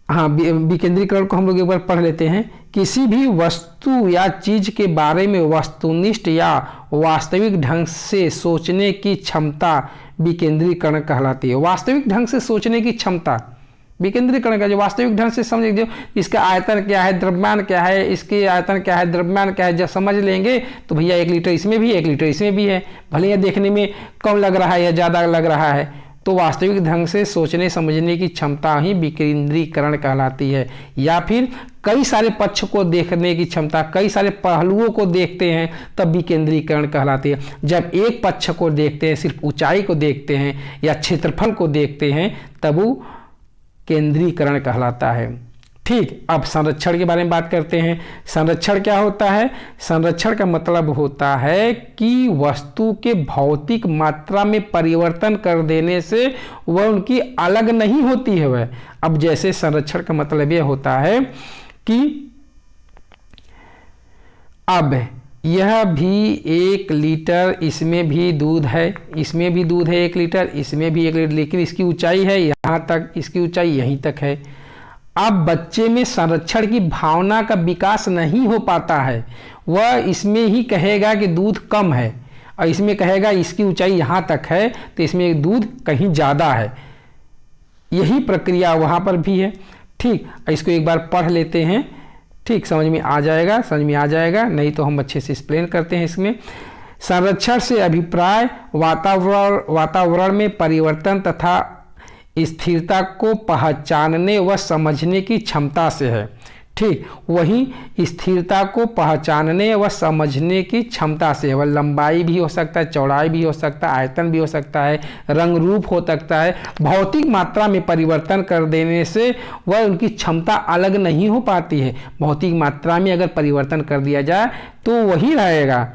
हाँ, विकेंद्रीकरण को हम लोग एक बार पढ़ लेते हैं। किसी भी वस्तु या चीज के बारे में वस्तुनिष्ठ या वास्तविक ढंग से सोचने की क्षमता विकेंद्रीकरण कहलाती है। वास्तविक ढंग से सोचने की क्षमता विकेंद्रीकरण का, जो वास्तविक ढंग से समझ जो इसका आयतन क्या है, द्रव्यमान क्या है, इसके आयतन क्या है, द्रव्यमान क्या है, जब समझ लेंगे तो भैया 1 लीटर इसमें भी 1 लीटर इसमें भी है, भले यह देखने में कम लग रहा है या ज़्यादा लग रहा है, तो वास्तविक ढंग से सोचने समझने की क्षमता ही विकेंद्रीकरण कहलाती है। या फिर कई सारे पक्ष को देखने की क्षमता, कई सारे पहलुओं को देखते हैं तब विकेंद्रीकरण कहलाती है। जब एक पक्ष को देखते हैं, सिर्फ ऊंचाई को देखते हैं या क्षेत्रफल को देखते हैं, तब वो केंद्रीकरण कहलाता है। ठीक, अब संरक्षण के बारे में बात करते हैं। संरक्षण क्या होता है? संरक्षण का मतलब होता है कि वस्तु के भौतिक मात्रा में परिवर्तन कर देने से वह उनकी अलग नहीं होती है वह। अब जैसे संरक्षण का मतलब यह होता है कि अब यह भी 1 लीटर, इसमें भी दूध है, इसमें भी दूध है 1 लीटर, इसमें भी 1 लीटर, लेकिन इसकी ऊंचाई है यहाँ तक, इसकी ऊंचाई यहीं तक है। अब बच्चे में संरक्षण की भावना का विकास नहीं हो पाता है, वह इसमें ही कहेगा कि दूध कम है और इसमें कहेगा इसकी ऊंचाई यहाँ तक है तो इसमें दूध कहीं ज़्यादा है। यही प्रक्रिया वहाँ पर भी है। ठीक, इसको एक बार पढ़ लेते हैं। ठीक, समझ में आ जाएगा, नहीं तो हम अच्छे से एक्सप्लेन करते हैं इसमें। संरक्षण से अभिप्राय वातावरण में परिवर्तन तथा स्थिरता को पहचानने व समझने की क्षमता से है। ठीक, वही स्थिरता को पहचानने व समझने की क्षमता से है। वह लंबाई भी हो सकता है, चौड़ाई भी हो सकता है, आयतन भी हो सकता है, रंग रूप हो सकता है। भौतिक मात्रा में परिवर्तन कर देने से वह उनकी क्षमता अलग नहीं हो पाती है। भौतिक मात्रा में अगर परिवर्तन कर दिया जाए तो वही रहेगा,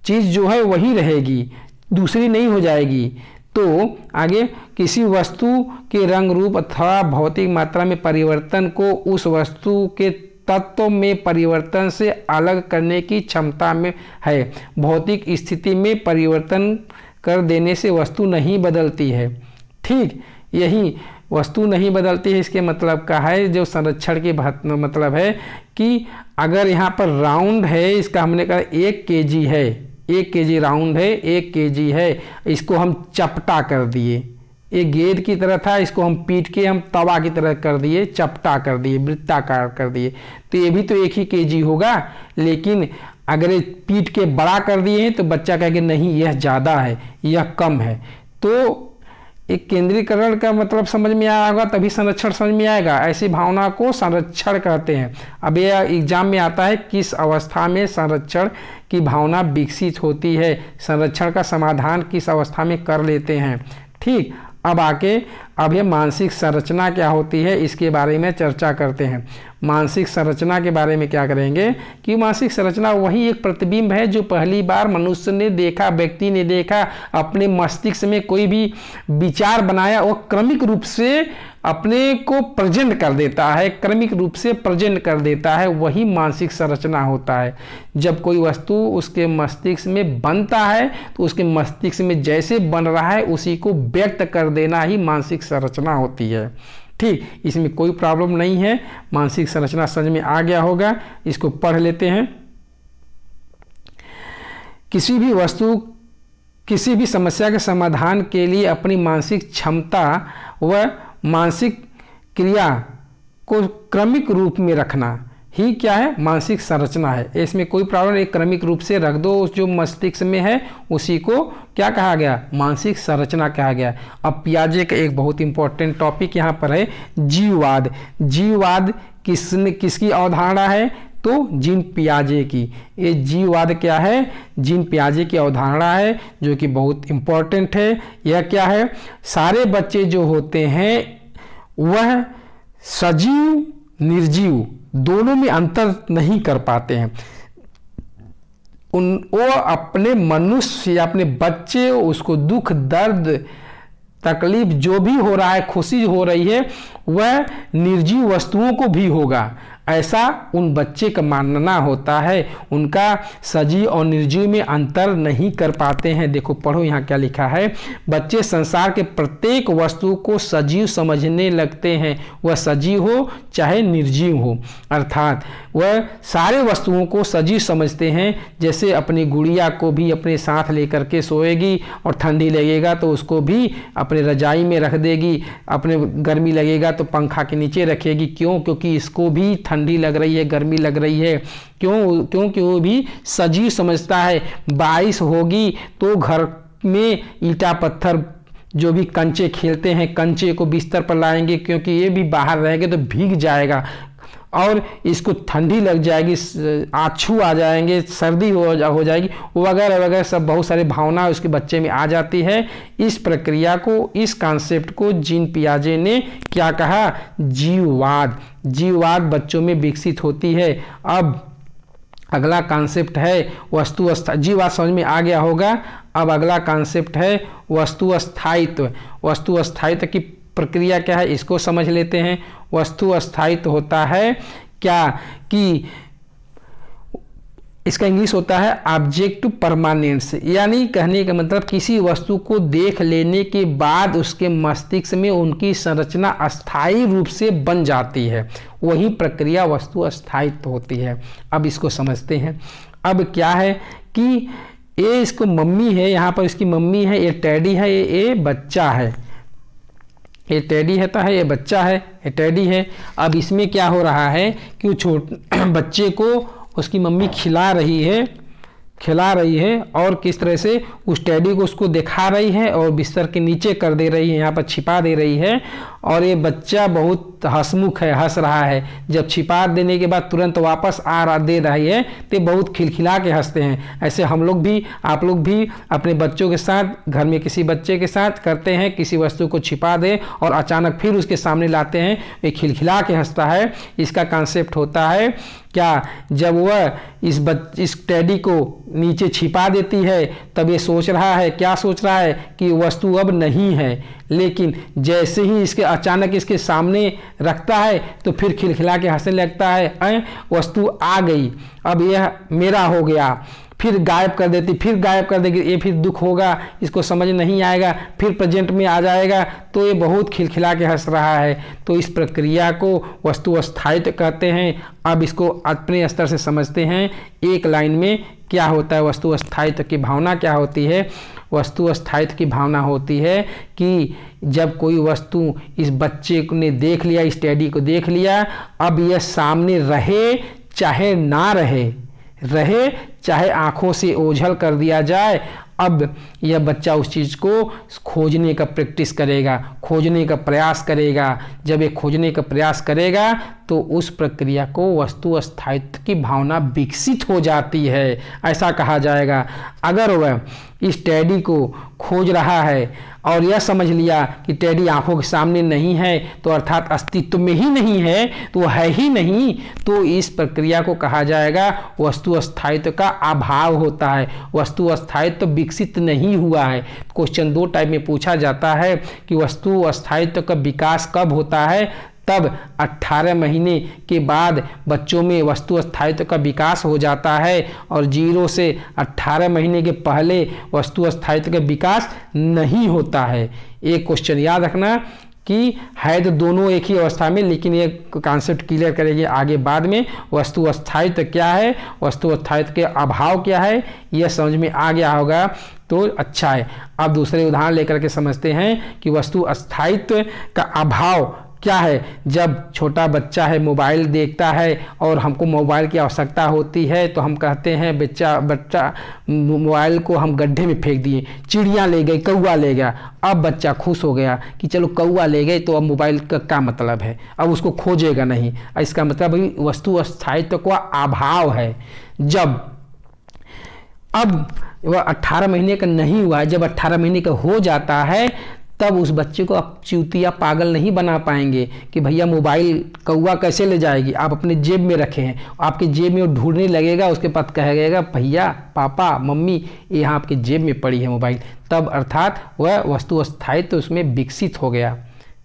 चीज़ जो है वही रहेगी, दूसरी नहीं हो जाएगी। तो आगे किसी वस्तु के रंग रूप अथवा भौतिक मात्रा में परिवर्तन को उस वस्तु के तत्व में परिवर्तन से अलग करने की क्षमता में है। भौतिक स्थिति में परिवर्तन कर देने से वस्तु नहीं बदलती है। ठीक, यही वस्तु नहीं बदलती है, इसके मतलब का है जो संरक्षण के मतलब है कि अगर यहाँ पर राउंड है, इसका हमने कहा 1 kg है, 1 kg राउंड है, 1 kg है, इसको हम चपटा कर दिए, एक गेंद की तरह था, इसको हम पीट के हम तवा की तरह कर दिए, चपटा कर दिए, वृत्ताकार कर दिए, तो ये भी तो 1 ही kg होगा। लेकिन अगर ये पीट के बड़ा कर दिए हैं तो बच्चा कहेगा नहीं यह ज़्यादा है, यह कम है। तो एक केंद्रीकरण का मतलब समझ में आया होगा तभी संरक्षण समझ में आएगा। ऐसी भावना को संरक्षण कहते हैं। अब यह एग्जाम में आता है, किस अवस्था में संरक्षण की भावना विकसित होती है, संरक्षण का समाधान किस अवस्था में कर लेते हैं। ठीक, अब आके अब ये मानसिक संरचना क्या होती है इसके बारे में चर्चा करते हैं। मानसिक संरचना के बारे में क्या करेंगे कि मानसिक संरचना वही एक प्रतिबिंब है जो पहली बार मनुष्य ने देखा, व्यक्ति ने देखा, अपने मस्तिष्क में कोई भी विचार बनाया, वो क्रमिक रूप से अपने को प्रेजेंट कर देता है, क्रमिक रूप से प्रेजेंट कर देता है, वही मानसिक संरचना होता है। जब कोई वस्तु उसके मस्तिष्क में बनता है तो उसके मस्तिष्क में जैसे बन रहा है उसी को व्यक्त कर देना ही मानसिक संरचना होती है। ठीक, इसमें कोई प्रॉब्लम नहीं है, मानसिक संरचना समझ में आ गया होगा। इसको पढ़ लेते हैं। किसी भी वस्तु किसी भी समस्या के समाधान के लिए अपनी मानसिक क्षमता व मानसिक क्रिया को क्रमिक रूप में रखना ही क्या है, मानसिक संरचना है। इसमें कोई प्रॉब्लम नहीं, क्रमिक रूप से रख दो, जो मस्तिष्क में है उसी को क्या कहा गया, मानसिक संरचना कहा गया। अब पियाजे का एक बहुत इंपॉर्टेंट टॉपिक यहाँ पर है, जीववाद। जीववाद किसकी अवधारणा है, तो जीन पियाजे की। ये जीववाद क्या है, जीन पियाजे की अवधारणा है जो कि बहुत इंपॉर्टेंट है। यह क्या है, सारे बच्चे जो होते हैं वह सजीव निर्जीव दोनों में अंतर नहीं कर पाते हैं। वो अपने मनुष्य या अपने बच्चे, उसको दुख दर्द तकलीफ जो भी हो रहा है, खुशी हो रही है, वह निर्जीव वस्तुओं को भी होगा। ऐसा उन बच्चे का मानना होता है। उनका सजीव और निर्जीव में अंतर नहीं कर पाते हैं। देखो पढ़ो यहाँ क्या लिखा है। बच्चे संसार के प्रत्येक वस्तु को सजीव समझने लगते हैं, वह सजीव हो चाहे निर्जीव हो। अर्थात वह सारे वस्तुओं को सजीव समझते हैं। जैसे अपनी गुड़िया को भी अपने साथ लेकर के सोएगी और ठंडी लगेगा तो उसको भी अपने रजाई में रख देगी, अपने गर्मी लगेगा तो पंखा के नीचे रखेगी। क्यों? क्योंकि इसको भी ठंडी लग रही है, गर्मी लग रही है। क्योंकि वो भी सजीव समझता है। बारिश होगी तो घर में ईंटा पत्थर जो भी कंचे खेलते हैं, कंचे को बिस्तर पर लाएंगे, क्योंकि ये भी बाहर रहेंगे तो भीग जाएगा और इसको ठंडी लग जाएगी, आछू आ जाएंगे, सर्दी हो जाएगी, वगैरह वगैरह सब बहुत सारी भावना उसके बच्चे में आ जाती है। इस प्रक्रिया को, इस कॉन्सेप्ट को जीन पियाजे ने क्या कहा? जीववाद। जीववाद बच्चों में विकसित होती है। अब अगला कॉन्सेप्ट है वस्तु जीववाद समझ में आ गया होगा। अब अगला कॉन्सेप्ट है वस्तु स्थायित्व। वस्तु स्थायित्व की प्रक्रिया क्या है इसको समझ लेते हैं। वस्तु स्थायित्व होता है क्या कि इसका इंग्लिश होता है ऑब्जेक्ट परमानेंस, यानी कहने का मतलब किसी वस्तु को देख लेने के बाद उसके मस्तिष्क में उनकी संरचना अस्थायी रूप से बन जाती है, वही प्रक्रिया वस्तु स्थायित्व होती है। अब इसको समझते हैं। अब क्या है कि ये इसको मम्मी है, यहाँ पर इसकी मम्मी है, ये टैडी है, ये बच्चा है। ये टैडी है, ये बच्चा है, ये टैडी है। अब इसमें क्या हो रहा है कि बच्चे को उसकी मम्मी खिला रही है और किस तरह से उस टैडी को उसको दिखा रही है और बिस्तर के नीचे कर दे रही है, यहाँ पर छिपा दे रही है। और ये बच्चा बहुत हंसमुख है, हंस रहा है। जब छिपा देने के बाद तुरंत वापस दे रही है तो बहुत खिलखिला के हंसते हैं। ऐसे हम लोग भी, आप लोग भी अपने बच्चों के साथ, घर में किसी बच्चे के साथ करते हैं, किसी वस्तु को छिपा दे और अचानक फिर उसके सामने लाते हैं, ये खिलखिला के हंसता है। इसका कॉन्सेप्ट होता है क्या? जब वह इस टैडी को नीचे छिपा देती है तब ये सोच रहा है, क्या सोच रहा है कि वस्तु अब नहीं है, लेकिन जैसे ही इसके अचानक इसके सामने रखता है तो फिर खिलखिला के हंसने लगता है, वस्तु आ गई, अब यह मेरा हो गया। फिर गायब कर देती, फिर गायब कर देगी, ये फिर दुख होगा, इसको समझ नहीं आएगा, फिर प्रेजेंट में आ जाएगा तो ये बहुत खिलखिला के हंस रहा है। तो इस प्रक्रिया को वस्तु स्थायित्व कहते हैं। अब इसको अपने स्तर से समझते हैं। एक लाइन में क्या होता है वस्तु स्थायित्व की भावना क्या होती है? वस्तु स्थायित्व की भावना होती है कि जब कोई वस्तु इस बच्चे ने देख लिया, इस टैडी को देख लिया, अब यह सामने रहे चाहे ना रहे चाहे आंखों से ओझल कर दिया जाए, अब यह बच्चा उस चीज़ को खोजने का प्रैक्टिस करेगा, खोजने का प्रयास करेगा। जब ये खोजने का प्रयास करेगा तो उस प्रक्रिया को वस्तु स्थायित्व की भावना विकसित हो जाती है, ऐसा कहा जाएगा। अगर वह इस टैडी को खोज रहा है और यह समझ लिया कि टैडी आंखों के सामने नहीं है, तो अर्थात अस्तित्व में ही नहीं है, तो है ही नहीं, तो इस प्रक्रिया को कहा जाएगा वस्तु स्थायित्व का अभाव होता है। वस्तु स्थायित्व विकसित नहीं हुआ है। क्वेश्चन 2 टाइप में पूछा जाता है कि वस्तु स्थायित्व का विकास कब होता है? तब 18 महीने के बाद बच्चों में वस्तु स्थायित्व का विकास हो जाता है और 0 से 18 महीने के पहले वस्तु स्थायित्व का विकास नहीं होता है। एक क्वेश्चन याद रखना कि है तो दोनों एक ही अवस्था में, लेकिन ये कॉन्सेप्ट क्लियर करेंगे आगे बाद में। वस्तु स्थायित्व क्या है, वस्तु स्थायित्व के अभाव क्या है, यह समझ में आ गया होगा तो अच्छा है। अब दूसरे उदाहरण लेकर के समझते हैं कि वस्तु स्थायित्व का अभाव क्या है। जब छोटा बच्चा है, मोबाइल देखता है और हमको मोबाइल की आवश्यकता होती है, तो हम कहते हैं बच्चा मोबाइल को हम गड्ढे में फेंक दिए, चिड़िया ले गई, कौवा ले गया। अब बच्चा खुश हो गया कि चलो कौवा ले गए तो अब मोबाइल का क्या मतलब है, अब उसको खोजेगा नहीं। इसका मतलब वस्तु स्थायित्व का अभाव है। जब अब वह 18 महीने का नहीं हुआ है, जब 18 महीने का हो जाता है तब उस बच्चे को आप चूतिया पागल नहीं बना पाएंगे कि भैया मोबाइल कौवा कैसे ले जाएगी, आप अपने जेब में रखे हैं, आपके जेब में वो ढूंढने लगेगा, उसके पास कहेगा भैया पापा मम्मी ये यहाँ आपके जेब में पड़ी है मोबाइल। तब अर्थात वह वस्तु स्थायित्व उसमें विकसित हो गया।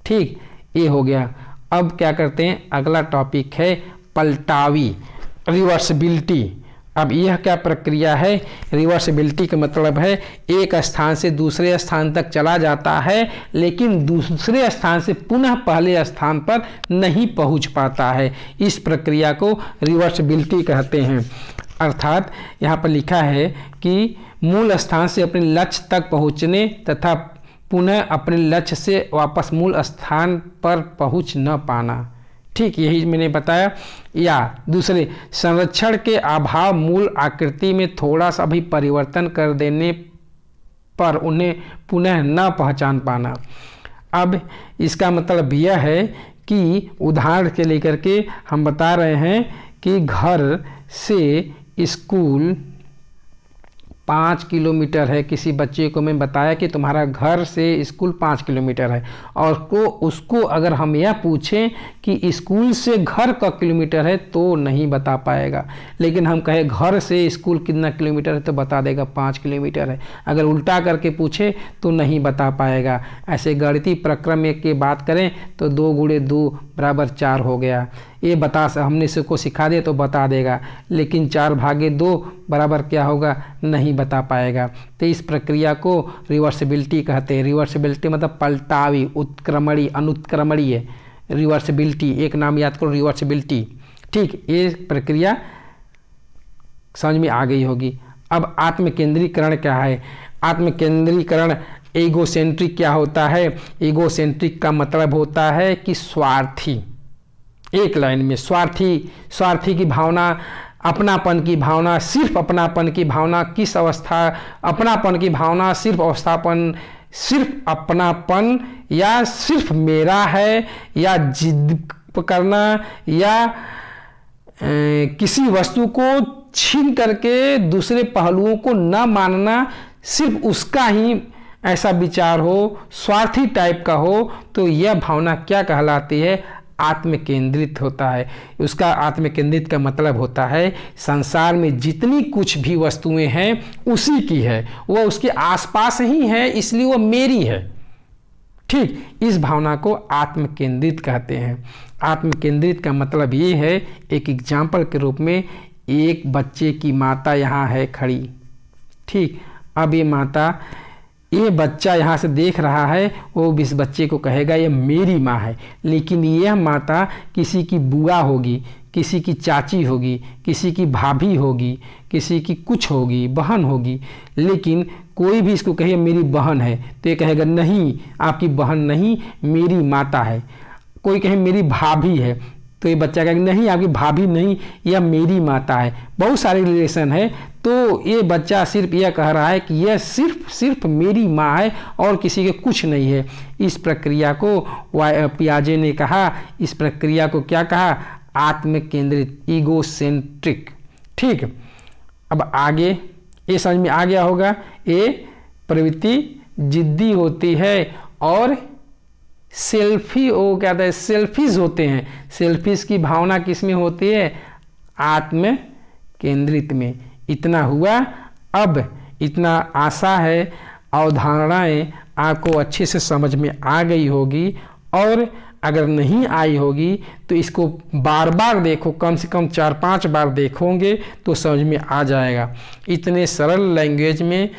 ठीक, ये हो गया। अब क्या करते हैं, अगला टॉपिक है पलटावी, रिवर्सिबिलिटी। अब यह क्या प्रक्रिया है? रिवर्सिबिलिटी का मतलब है एक स्थान से दूसरे स्थान तक चला जाता है, लेकिन दूसरे स्थान से पुनः पहले स्थान पर नहीं पहुंच पाता है। इस प्रक्रिया को रिवर्सिबिलिटी कहते हैं। अर्थात यहाँ पर लिखा है कि मूल स्थान से अपने लक्ष्य तक पहुँचने तथा पुनः अपने लक्ष्य से वापस मूल स्थान पर पहुँच न पाना। ठीक, यही मैंने बताया। या दूसरे, संरक्षण के अभाव मूल आकृति में थोड़ा सा भी परिवर्तन कर देने पर उन्हें पुनः न पहचान पाना। अब इसका मतलब यह है कि उदाहरण के लेकर के हम बता रहे हैं कि घर से स्कूल 5 किलोमीटर है। किसी बच्चे को मैं बताया कि तुम्हारा घर से स्कूल 5 किलोमीटर है, और उसको अगर हम यह पूछें कि स्कूल से घर का किलोमीटर है तो नहीं बता पाएगा। लेकिन हम कहें घर से स्कूल कितना किलोमीटर है तो बता देगा 5 किलोमीटर है। अगर उल्टा करके पूछे तो नहीं बता पाएगा। ऐसे गणितीय प्रक्रम की बात करें तो 2 × 2 = 4 हो गया। ये हमने इसको सिखा दे तो बता देगा, लेकिन 4/2 बराबर क्या होगा नहीं बता पाएगा। तो इस प्रक्रिया को रिवर्सिबिलिटी कहते हैं। रिवर्सिबिलिटी मतलब पलटावी, उत्क्रमणी, अनुत्क्रमणीय। रिवर्सिबिलिटी, एक नाम याद करो, रिवर्सिबिलिटी। ठीक, ये प्रक्रिया समझ में आ गई होगी। अब आत्मकेंद्रीकरण क्या है? आत्मकेंद्रीकरण, ईगोसेंट्रिक क्या होता है? ईगोसेंट्रिक का मतलब होता है कि स्वार्थी। एक लाइन में, स्वार्थी की भावना, अपनापन की भावना, सिर्फ अपनापन की भावना। किस अवस्था? अपनापन की भावना, सिर्फ अपनापन, या सिर्फ मेरा है, या जिद करना, या किसी वस्तु को छीन करके दूसरे पहलुओं को न मानना, सिर्फ उसका ही ऐसा विचार हो, स्वार्थी टाइप का हो, तो यह भावना क्या कहलाती है? आत्मकेंद्रित होता है। उसका आत्मकेंद्रित का मतलब होता है संसार में जितनी कुछ भी वस्तुएं हैं उसी की है, वह उसके आसपास ही है, इसलिए वह मेरी है। ठीक, इस भावना को आत्मकेंद्रित कहते हैं। आत्मकेंद्रित का मतलब ये है, एक एग्जाम्पल के रूप में, एक बच्चे की माता यहाँ है खड़ी। ठीक, अब ये बच्चा यहाँ से देख रहा है, वो इस बच्चे को कहेगा ये मेरी माँ है। लेकिन यह माता किसी की बुआ होगी, किसी की चाची होगी, किसी की भाभी होगी, किसी की कुछ होगी, बहन होगी। लेकिन कोई भी इसको कहे मेरी बहन है तो ये कहेगा नहीं, आपकी बहन नहीं, मेरी माता है। कोई कहे मेरी भाभी है तो ये बच्चा कहेगा नहीं, आपकी भाभी नहीं, यह मेरी माता है। बहुत सारे रिलेशन है, तो ये बच्चा सिर्फ यह कह रहा है कि यह सिर्फ मेरी माँ है और किसी के कुछ नहीं है। इस प्रक्रिया को पियाजे ने कहा, इस प्रक्रिया को क्या कहा? आत्मकेंद्रित, ईगोसेंट्रिक। ठीक, अब आगे ये समझ में आ गया होगा। ये प्रवृत्ति जिद्दी होती है और सेल्फिश होते हैं। सेल्फिश की भावना किस में होती है? आत्म केंद्रित में। इतना हुआ। अब इतना आशा है अवधारणाएं आपको अच्छे से समझ में आ गई होगी, और अगर नहीं आई होगी तो इसको बार बार देखो, कम से कम 4-5 बार देखोगे तो समझ में आ जाएगा। इतने सरल लैंग्वेज में,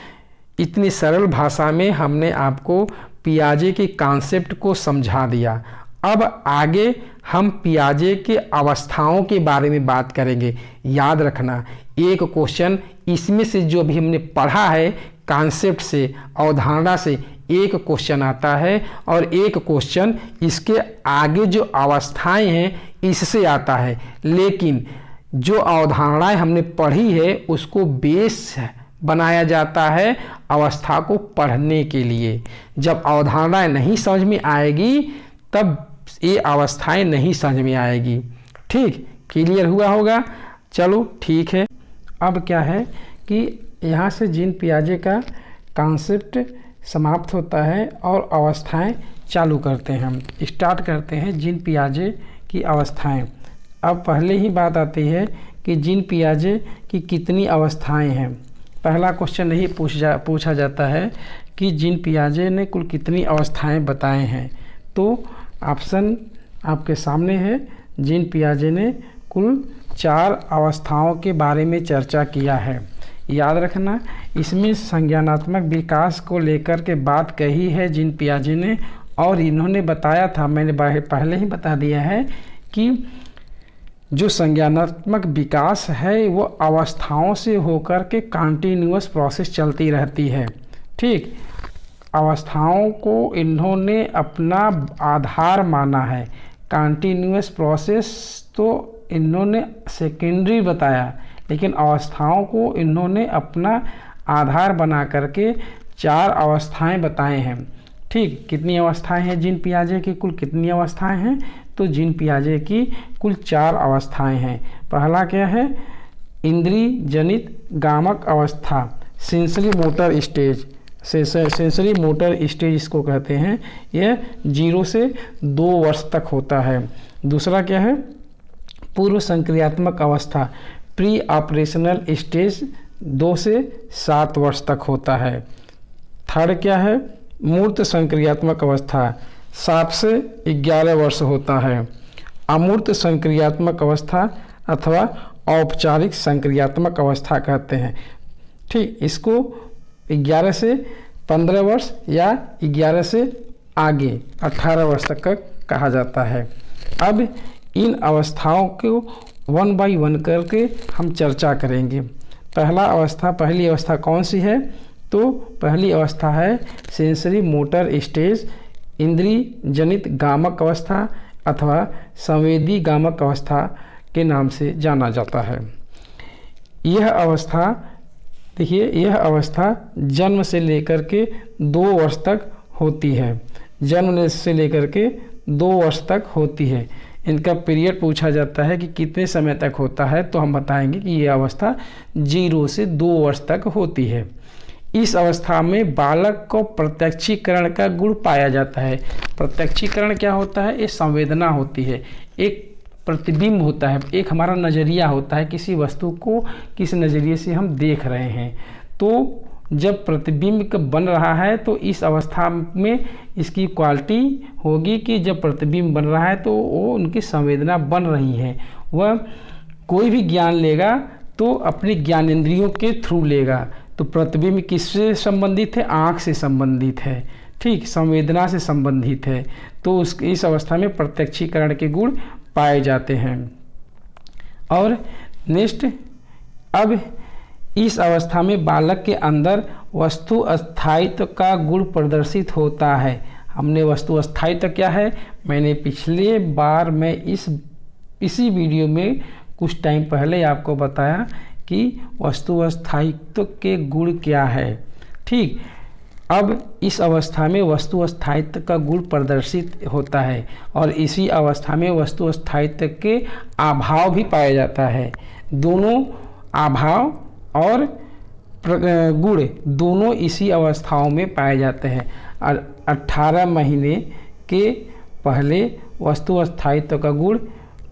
इतनी सरल भाषा में हमने आपको पियाजे के कॉन्सेप्ट को समझा दिया। अब आगे हम पियाजे के अवस्थाओं के बारे में बात करेंगे। याद रखना, एक क्वेश्चन इसमें से जो भी हमने पढ़ा है कॉन्सेप्ट से, अवधारणा से, एक क्वेश्चन आता है, और एक क्वेश्चन इसके आगे जो अवस्थाएं हैं इससे आता है। लेकिन जो अवधारणाएं हमने पढ़ी है उसको बेस बनाया जाता है अवस्था को पढ़ने के लिए। जब अवधारणाएं नहीं समझ में आएगी तब ये अवस्थाएं नहीं समझ में आएगी। ठीक, क्लियर हुआ होगा? चलो ठीक है। अब क्या है कि यहाँ से जीन पियाजे का कॉन्सेप्ट समाप्त होता है और अवस्थाएं चालू करते हैं। हम स्टार्ट करते हैं जीन पियाजे की अवस्थाएं। अब पहले ही बात आती है कि जीन पियाजे की कितनी अवस्थाएं हैं। पहला क्वेश्चन यही पूछा जाता है कि जीन पियाजे ने कुल कितनी अवस्थाएं बताए हैं। तो ऑप्शन आपके सामने है। जीन पियाजे ने कुल 4 अवस्थाओं के बारे में चर्चा किया है। याद रखना, इसमें संज्ञानात्मक विकास को लेकर के बात कही है जीन पियाजे ने, और इन्होंने बताया था, मैंने पहले ही बता दिया है कि जो संज्ञानात्मक विकास है वो अवस्थाओं से होकर के कंटिन्यूअस प्रोसेस चलती रहती है। ठीक, अवस्थाओं को इन्होंने अपना आधार माना है। कंटिन्यूअस प्रोसेस तो इन्होंने सेकेंडरी बताया, लेकिन अवस्थाओं को इन्होंने अपना आधार बना करके 4 अवस्थाएं बताए हैं। ठीक, कितनी अवस्थाएं हैं जीन पियाजे की? कुल कितनी अवस्थाएं हैं? तो जीन पियाजे की कुल 4 अवस्थाएं हैं। पहला क्या है? इंद्रिय जनित गामक अवस्था, sensory motor stage. Sensory motor stage इसको कहते हैं। यह 0 से 2 वर्ष तक होता है। दूसरा क्या है? पूर्व संक्रियात्मक अवस्था, प्री ऑपरेशनल स्टेज 2 से 7 वर्ष तक होता है। थर्ड क्या है? मूर्त संक्रियात्मक अवस्था 7 से 11 वर्ष होता है। अमूर्त संक्रियात्मक अवस्था अथवा औपचारिक संक्रियात्मक अवस्था कहते हैं। ठीक, इसको 11 से 15 वर्ष या 11 से आगे 18 वर्ष तक का कहा जाता है। अब इन अवस्थाओं को 1 बाय 1 करके हम चर्चा करेंगे। पहली अवस्था कौन सी है? तो पहली अवस्था है सेंसरी मोटर स्टेज, इंद्रिय जनित गामक अवस्था अथवा संवेदी गामक अवस्था के नाम से जाना जाता है। यह अवस्था, देखिए, यह अवस्था जन्म से लेकर के 2 वर्ष तक होती है। जन्म से लेकर के 2 वर्ष तक होती है। इनका पीरियड पूछा जाता है कि कितने समय तक होता है, तो हम बताएंगे कि यह अवस्था 0 से 2 वर्ष तक होती है। इस अवस्था में बालक को प्रत्यक्षीकरण का गुण पाया जाता है। प्रत्यक्षीकरण क्या होता है? ये संवेदना होती है, एक प्रतिबिंब होता है, एक हमारा नज़रिया होता है, किसी वस्तु को किस नज़रिए से हम देख रहे हैं। तो जब प्रतिबिंब बन रहा है तो इस अवस्था में इसकी क्वालिटी होगी कि जब प्रतिबिंब बन रहा है तो वो उनकी संवेदना बन रही है। वह कोई भी ज्ञान लेगा तो अपने ज्ञानेंद्रियों के थ्रू लेगा। तो प्रतिबिंब किससे संबंधित है? आँख से संबंधित है। ठीक, संवेदना से संबंधित है। तो इस अवस्था में प्रत्यक्षीकरण के गुण पाए जाते हैं। और नेक्स्ट, अब इस अवस्था में बालक के अंदर वस्तु अस्थायित्व का गुण प्रदर्शित होता है। हमने वस्तु अस्थायित्व क्या है, मैंने पिछले बार में इसी वीडियो में कुछ टाइम पहले आपको बताया कि वस्तु अस्थायित्व के गुण क्या है। ठीक, अब इस अवस्था में वस्तु अस्थायित्व का गुण प्रदर्शित होता है और इसी अवस्था में वस्तु अस्थायित्व के अभाव भी पाया जाता है। दोनों अभाव और गुण दोनों इसी अवस्थाओं में पाए जाते हैं। और 18 महीने के पहले वस्तु अस्थायित्व का गुण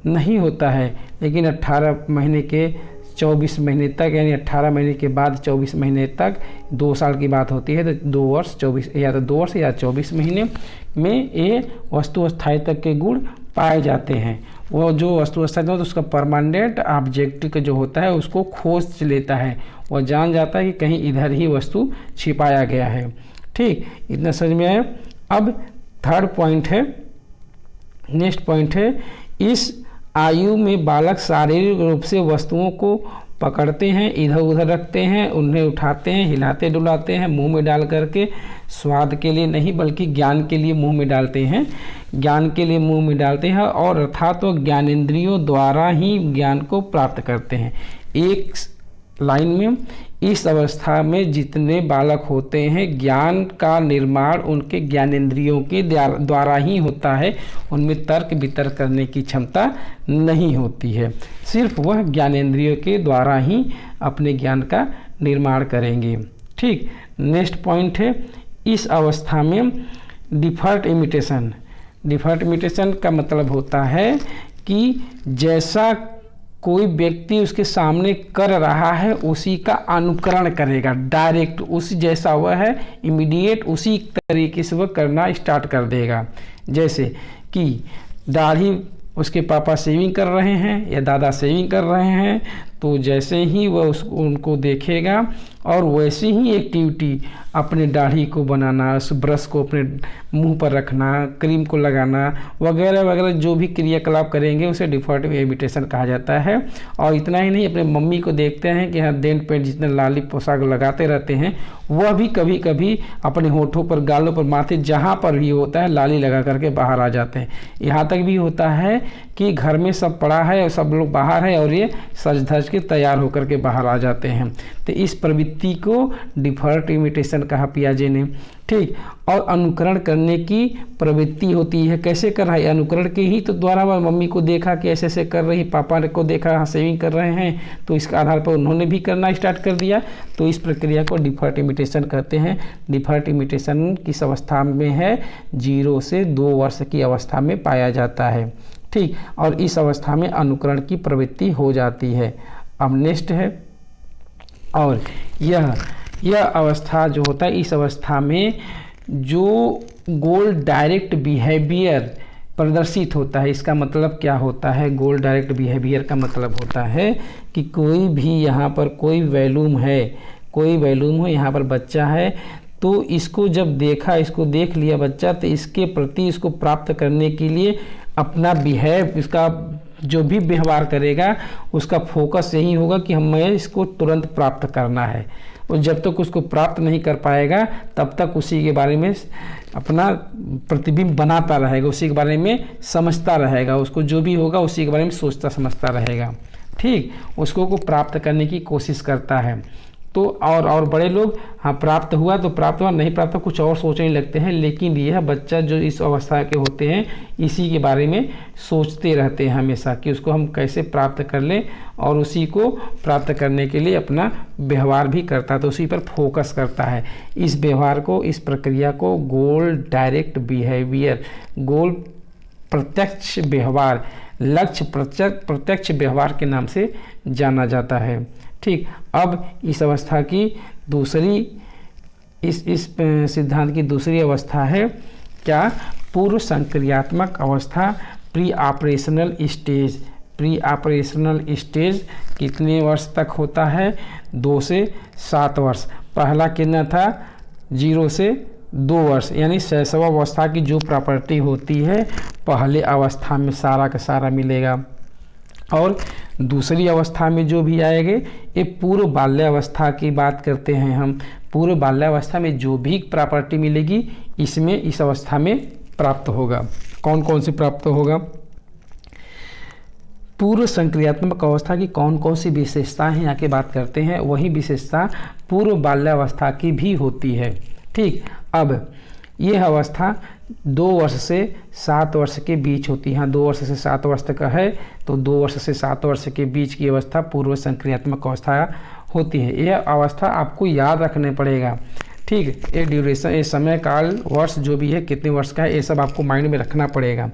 नहीं होता है, लेकिन 18 महीने के 24 महीने तक, यानी 18 महीने के बाद 24 महीने तक 2 साल की बात होती है, तो 2 वर्ष 24 या तो 2 वर्ष या 24 महीने में ये वस्तु अस्थायित्व के गुण पाए जाते हैं। वो जो वस्तु अस्थायित्व उसका परमानेंट ऑब्जेक्ट का जो होता है उसको खोज लेता है, वह जान जाता है कि कहीं इधर ही वस्तु छिपाया गया है। ठीक, इतना समझ में आया। अब थर्ड पॉइंट है, नेक्स्ट पॉइंट है, इस आयु में बालक शारीरिक रूप से वस्तुओं को पकड़ते हैं, इधर उधर रखते हैं, उन्हें उठाते हैं, हिलाते डुलाते हैं, मुंह में डाल करके, स्वाद के लिए नहीं बल्कि ज्ञान के लिए मुंह में डालते हैं, ज्ञान के लिए मुंह में डालते हैं, और अर्थात वो ज्ञानेंद्रियों द्वारा ही ज्ञान को प्राप्त करते हैं। एक लाइन में, इस अवस्था में जितने बालक होते हैं ज्ञान का निर्माण उनके ज्ञानेंद्रियों के द्वारा ही होता है, उनमें तर्क वितर्क करने की क्षमता नहीं होती है। सिर्फ वह ज्ञानेंद्रियों के द्वारा ही अपने ज्ञान का निर्माण करेंगे। ठीक, नेक्स्ट पॉइंट है, इस अवस्था में डिफर्ट इमिटेशन। डिफर्ट इमिटेशन का मतलब होता है कि जैसा कोई व्यक्ति उसके सामने कर रहा है उसी का अनुकरण करेगा, डायरेक्ट उसी जैसा वह है इमीडिएट उसी तरीके से वह करना स्टार्ट कर देगा। जैसे कि दाढ़ी उसके पापा सेविंग कर रहे हैं या दादा सेविंग कर रहे हैं, तो जैसे ही वह उनको देखेगा और वैसी ही एक्टिविटी अपने दाढ़ी को बनाना, उस ब्रश को अपने मुंह पर रखना, क्रीम को लगाना वगैरह वगैरह जो भी क्रियाकलाप करेंगे उसे डिफरेंट इमिटेशन कहा जाता है। और इतना ही नहीं, अपने मम्मी को देखते हैं कि हाँ डेंट पेंट जितने लाली पोशाक लगाते रहते हैं, वह भी कभी कभी अपने होठों पर, गालों पर, माथे जहाँ पर भी होता है लाली लगा करके बाहर आ जाते हैं। यहाँ तक भी होता है कि घर में सब पड़ा है और सब लोग बाहर है और ये सज धज के तैयार होकर के बाहर आ जाते हैं। तो इस प्रवृत्ति को डिफर्ट इमिटेशन कहा पियाजे ने। ठीक, और अनुकरण करने की प्रवृत्ति होती है। कैसे कर रहा है? अनुकरण के ही तो द्वारा वह मम्मी को देखा कि ऐसे ऐसे कर रही, पापा को देखा सेविंग कर रहे हैं, तो इसके आधार पर उन्होंने भी करना स्टार्ट कर दिया। तो इस प्रक्रिया को डिफर्ट इमिटेशन कहते हैं। डिफर्ट इमिटेशन किस अवस्था में है? 0 से 2 वर्ष की अवस्था में पाया जाता है। ठीक, और इस अवस्था में अनुकरण की प्रवृत्ति हो जाती है। अब नेक्स्ट है, और यह अवस्था जो होता है, इस अवस्था में जो गोल डायरेक्ट बिहेवियर प्रदर्शित होता है। इसका मतलब क्या होता है? गोल डायरेक्ट बिहेवियर का मतलब होता है कि कोई भी यहाँ पर कोई वैल्यूम है, कोई वैल्यूम हो, यहाँ पर बच्चा है, तो इसको जब देखा, इसको देख लिया बच्चा, तो इसके प्रति इसको प्राप्त करने के लिए अपना बिहेव, इसका जो भी व्यवहार करेगा उसका फोकस यही होगा कि हमें इसको तुरंत प्राप्त करना है। और जब तक उसको प्राप्त नहीं कर पाएगा तब तक उसी के बारे में अपना प्रतिबिंब बनाता रहेगा, उसी के बारे में समझता रहेगा, उसको जो भी होगा उसी के बारे में सोचता समझता रहेगा। ठीक, उसको को प्राप्त करने की कोशिश करता है। तो और बड़े लोग हाँ प्राप्त हुआ तो प्राप्त हुआ, नहीं प्राप्त कुछ और सोचने लगते हैं। लेकिन यह बच्चा जो इस अवस्था के होते हैं इसी के बारे में सोचते रहते हैं हमेशा कि उसको हम कैसे प्राप्त कर लें, और उसी को प्राप्त करने के लिए अपना व्यवहार भी करता है, तो उसी पर फोकस करता है। इस व्यवहार को, इस प्रक्रिया को गोल डायरेक्ट बिहेवियर, गोल प्रत्यक्ष व्यवहार, लक्ष्य प्रत्यक्ष व्यवहार के नाम से जाना जाता है। ठीक, अब इस अवस्था की दूसरी, इस सिद्धांत की दूसरी अवस्था है क्या? पूर्व संक्रियात्मक अवस्था, pre operational stage. Pre operational stage कितने वर्ष तक होता है? 2 से 7 वर्ष। पहला कितना था? 0 से 2 वर्ष, यानी शैशव अवस्था की जो प्रॉपर्टी होती है पहले अवस्था में सारा का सारा मिलेगा। और दूसरी अवस्था में जो भी आएंगे, ये पूर्व बाल्यावस्था की बात करते हैं हम। पूर्व बाल्यावस्था में जो भी प्रॉपर्टी मिलेगी इसमें, इस अवस्था में प्राप्त होगा। कौन कौन सी प्राप्त होगा? पूर्व संक्रियात्मक अवस्था की कौन कौन सी विशेषताएं हैं यहाँ की बात करते हैं। वही विशेषता पूर्व बाल्यावस्था की भी होती है। ठीक, अब यह अवस्था 2 वर्ष से 7 वर्ष के बीच होती है। हाँ, 2 वर्ष से 7 वर्ष तक है, तो 2 वर्ष से 7 वर्ष के बीच की अवस्था पूर्व संक्रियात्मक अवस्था होती है। यह अवस्था आपको याद रखने पड़ेगा। ठीक, ये ड्यूरेशन, ये समय काल, वर्ष जो भी है कितने वर्ष का है, ये सब आपको माइंड में रखना पड़ेगा।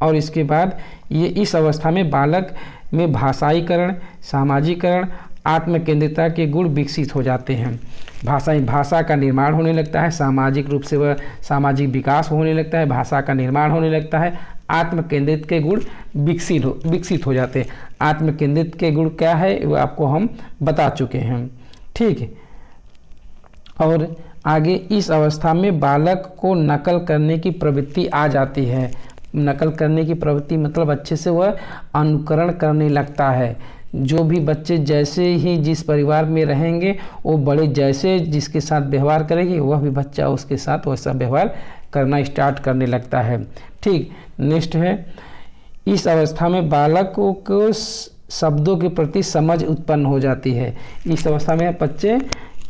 और इसके बाद ये इस अवस्था में बालक में भाषाईकरण, सामाजिकरण, आत्मकेंद्रिता के गुण विकसित हो जाते हैं। भाषा का निर्माण होने लगता है, सामाजिक रूप से वह सामाजिक विकास होने लगता है, भाषा का निर्माण होने लगता है, आत्मकेंद्रित के गुण विकसित हो जाते हैं। आत्मकेंद्रित के गुण क्या है वो आपको हम बता चुके हैं। ठीक है, और आगे इस अवस्था में बालक को नकल करने की प्रवृत्ति आ जाती है। नकल करने की प्रवृत्ति मतलब अच्छे से वह अनुकरण करने लगता है। जो भी बच्चे जैसे ही जिस परिवार में रहेंगे वो बड़े जैसे जिसके साथ व्यवहार करेंगे वह भी बच्चा उसके साथ वैसा व्यवहार करना स्टार्ट करने लगता है। ठीक, नेक्स्ट है, इस अवस्था में बालक को शब्दों के प्रति समझ उत्पन्न हो जाती है। इस अवस्था में बच्चे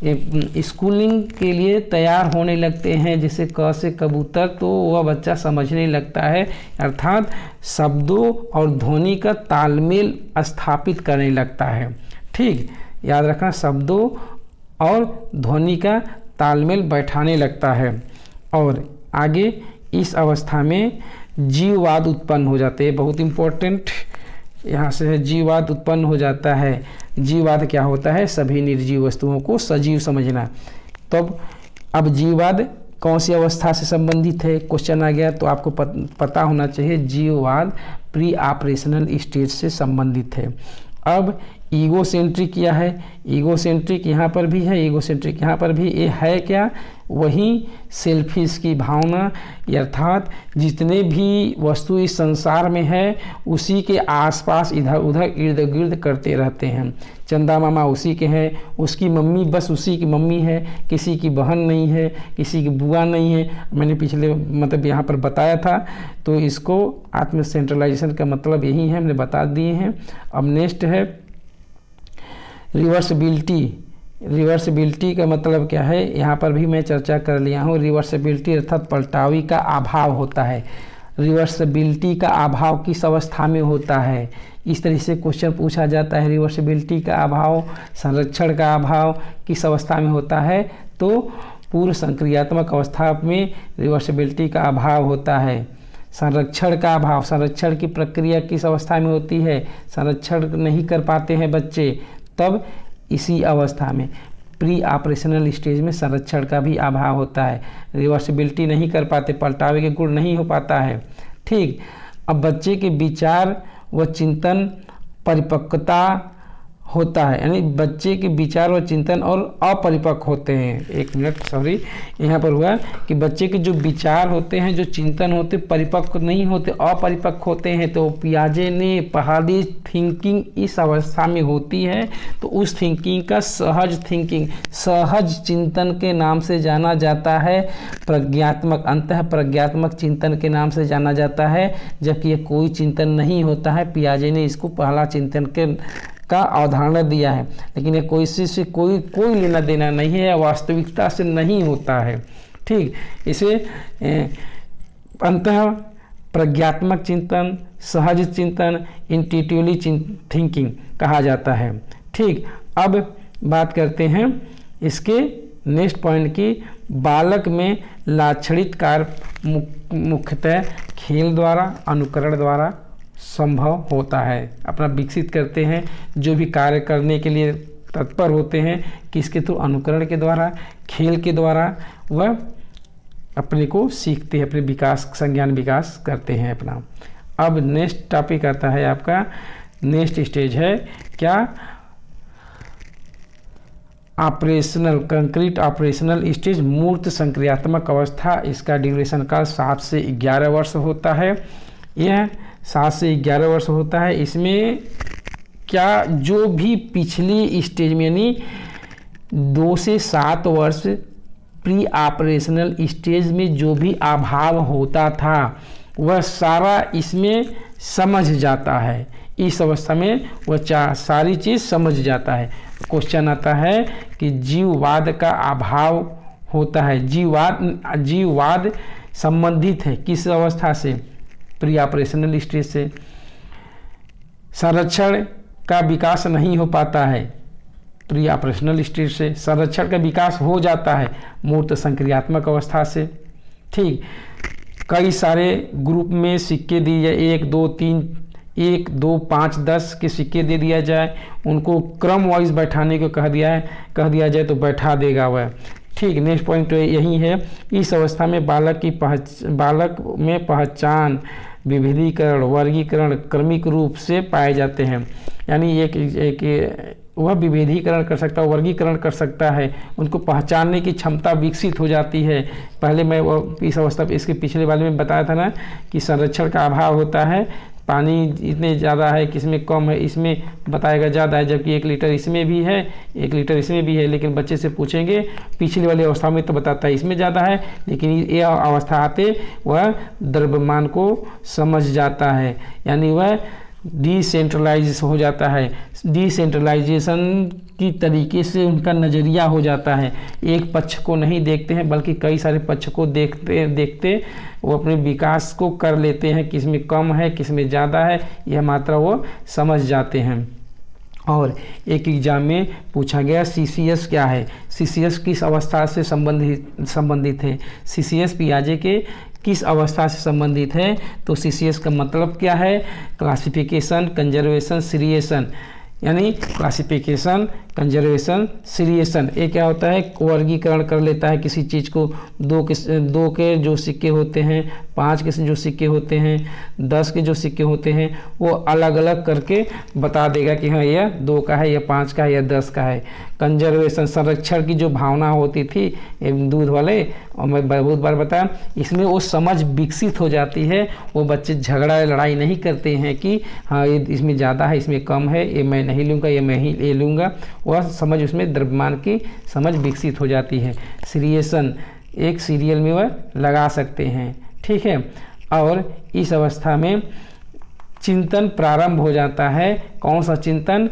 स्कूलिंग के लिए तैयार होने लगते हैं। जैसे क से कबूतर, तो वह बच्चा समझने लगता है, अर्थात शब्दों और ध्वनि का तालमेल स्थापित करने लगता है। ठीक, याद रखना, शब्दों और ध्वनि का तालमेल बैठाने लगता है। और आगे इस अवस्था में जीववाद उत्पन्न हो जाते हैं। बहुत इम्पोर्टेंट यहाँ से है, जीववाद उत्पन्न हो जाता है। जीववाद क्या होता है? सभी निर्जीव वस्तुओं को सजीव समझना। तो अब जीववाद कौन सी अवस्था से संबंधित है? क्वेश्चन आ गया तो आपको पता होना चाहिए। जीववाद प्री ऑपरेशनल स्टेज से संबंधित है। अब ईगोसेंट्रिक क्या है, ईगोसेंट्रिक यहाँ पर भी है, ईगोसेंट्रिक यहाँ पर भी, ये है क्या, वही सेल्फिश की भावना, अर्थात जितने भी वस्तु इस संसार में है उसी के आसपास इधर उधर इर्द गिर्द करते रहते हैं। चंदा मामा उसी के हैं, उसकी मम्मी बस उसी की मम्मी है, किसी की बहन नहीं है, किसी की बुआ नहीं है। मैंने पिछले मतलब यहाँ पर बताया था, तो इसको आत्म सेंट्रलाइजेशन का मतलब यही है, हमने बता दिए हैं। अब नेक्स्ट है रिवर्सिबिलिटी। रिवर्सिबिलिटी का मतलब क्या है, यहाँ पर भी मैं चर्चा कर लिया हूँ। रिवर्सिबिलिटी अर्थात पलटावी का अभाव होता है। रिवर्सिबिलिटी का अभाव किस अवस्था में होता है, इस तरह से क्वेश्चन पूछा जाता है। रिवर्सिबिलिटी का अभाव, संरक्षण का अभाव किस अवस्था में होता है, तो पूर्व संक्रियात्मक अवस्था में रिवर्सिबिलिटी का अभाव होता है। संरक्षण का अभाव, संरक्षण की प्रक्रिया किस अवस्था में होती है, संरक्षण नहीं कर पाते हैं बच्चे, तब इसी अवस्था में प्री ऑपरेशनल स्टेज में संरक्षण का भी अभाव होता है। रिवर्सिबिलिटी नहीं कर पाते, पलटावे के गुण नहीं हो पाता है। ठीक, अब बच्चे के विचार व चिंतन परिपक्वता होता है, यानी बच्चे के विचार व चिंतन और अपरिपक्व होते हैं। एक मिनट, सॉरी, यहाँ पर हुआ कि बच्चे के जो विचार होते हैं, जो चिंतन होते, परिपक्व नहीं होते, अपरिपक्व होते हैं। तो पियाजे ने पहाड़ी थिंकिंग इस अवस्था में होती है, तो उस थिंकिंग का सहज थिंकिंग, सहज चिंतन के नाम से जाना जाता है। प्रज्ञात्मक, अंतः प्रज्ञात्मक चिंतन के नाम से जाना जाता है, जबकि ये कोई चिंतन नहीं होता है। पियाजे ने इसको पहला चिंतन का अवधारणा दिया है, लेकिन ये कोई से कोई लेना देना नहीं है, वास्तविकता से नहीं होता है। ठीक, इसे अंतः प्रज्ञात्मक चिंतन, सहज चिंतन, इंट्यूटिवली थिंकिंग कहा जाता है। ठीक, अब बात करते हैं इसके नेक्स्ट पॉइंट की। बालक में लाक्षणिक कार्य मुख्यतः खेल द्वारा, अनुकरण द्वारा संभव होता है। अपना विकसित करते हैं, जो भी कार्य करने के लिए तत्पर होते हैं, किसके थ्रू, अनुकरण के द्वारा, खेल के द्वारा वह अपने को सीखते हैं, अपने विकास, संज्ञान विकास करते हैं अपना। अब नेक्स्ट टॉपिक आता है आपका, नेक्स्ट स्टेज है क्या, ऑपरेशनल, कंक्रीट ऑपरेशनल स्टेज, मूर्त संक्रियात्मक अवस्था। इसका ड्यूरेशन काल 7 से 11 वर्ष होता है। यह 7 से 11 वर्ष होता है। इसमें क्या, जो भी पिछली स्टेज में, यानी 2 से 7 वर्ष प्री ऑपरेशनल स्टेज में जो भी अभाव होता था, वह सारा इसमें समझ जाता है। इस अवस्था में वह सारी चीज़ समझ जाता है। क्वेश्चन आता है कि जीववाद का अभाव होता है। जीववाद संबंधित है किस अवस्था से, प्री ऑपरेशनल स्टेज से। संरक्षण का विकास नहीं हो पाता है, प्री ऑपरेशनल स्टेज से। संरक्षण का विकास हो जाता है मूर्त संक्रियात्मक अवस्था से। ठीक, कई सारे ग्रुप में सिक्के दिए जाए, 1 2 3, 1 2 5 10 के सिक्के दे दिया जाए, उनको क्रम वाइज बैठाने को कह दिया जाए तो बैठा देगा वह। ठीक, नेक्स्ट पॉइंट तो यही है। इस अवस्था में बालक में पहचान, विभेदीकरण, वर्गीकरण क्रमिक रूप से पाए जाते हैं। यानी एक वह विभेदीकरण कर सकता है, वर्गीकरण कर सकता है, उनको पहचानने की क्षमता विकसित हो जाती है। पहले मैं इस अवस्था, इसके पिछले वाले में बताया था ना कि संरक्षण का अभाव होता है, पानी इतने ज़्यादा है, किसमें कम है, इसमें बताएगा ज़्यादा है, जबकि 1 लीटर इसमें भी है, 1 लीटर इसमें भी है। लेकिन बच्चे से पूछेंगे पिछली वाली अवस्था में तो बताता है इसमें ज़्यादा है, लेकिन ये अवस्था आते वह द्रव्यमान को समझ जाता है, यानी वह डिसेंट्रलाइज हो जाता है। डिसेंट्रलाइजेशन की तरीके से उनका नज़रिया हो जाता है। एक पक्ष को नहीं देखते हैं, बल्कि कई सारे पक्ष को देखते वो अपने विकास को कर लेते हैं, किसमें कम है, किसमें ज़्यादा है, यह मात्रा वो समझ जाते हैं। और एक एग्जाम में पूछा गया CCS क्या है, CCS किस अवस्था से संबंधित है, CCS पियाजे के किस अवस्था से संबंधित है। तो CCS का मतलब क्या है, क्लासिफिकेशन, कंजर्वेशन, सीरिएशन, यानी क्लासिफिकेशन, कंजर्वेशन, सीरिएशन, ये क्या होता है, वर्गीकरण कर लेता है किसी चीज़ को। दो के जो सिक्के होते हैं, 5 के जो सिक्के होते हैं, 10 के जो सिक्के होते हैं, वो अलग अलग करके बता देगा कि हाँ यह 2 का है, यह 5 का है, यह 10 का है। कंजर्वेशन, संरक्षण की जो भावना होती थी दूध वाले, और मैं बहुत बार बताया, इसमें वो समझ विकसित हो जाती है। वो बच्चे झगड़ा लड़ाई नहीं करते हैं कि हाँ ये इसमें ज़्यादा है, इसमें कम है, ये मैं नहीं लूँगा, ये मैं ही ले लूँगा। वह समझ, उसमें द्रव्यमान की समझ विकसित हो जाती है। सीरिएशन, एक सीरियल में वह लगा सकते हैं, ठीक है। और इस अवस्था में चिंतन प्रारंभ हो जाता है। कौन सा चिंतन?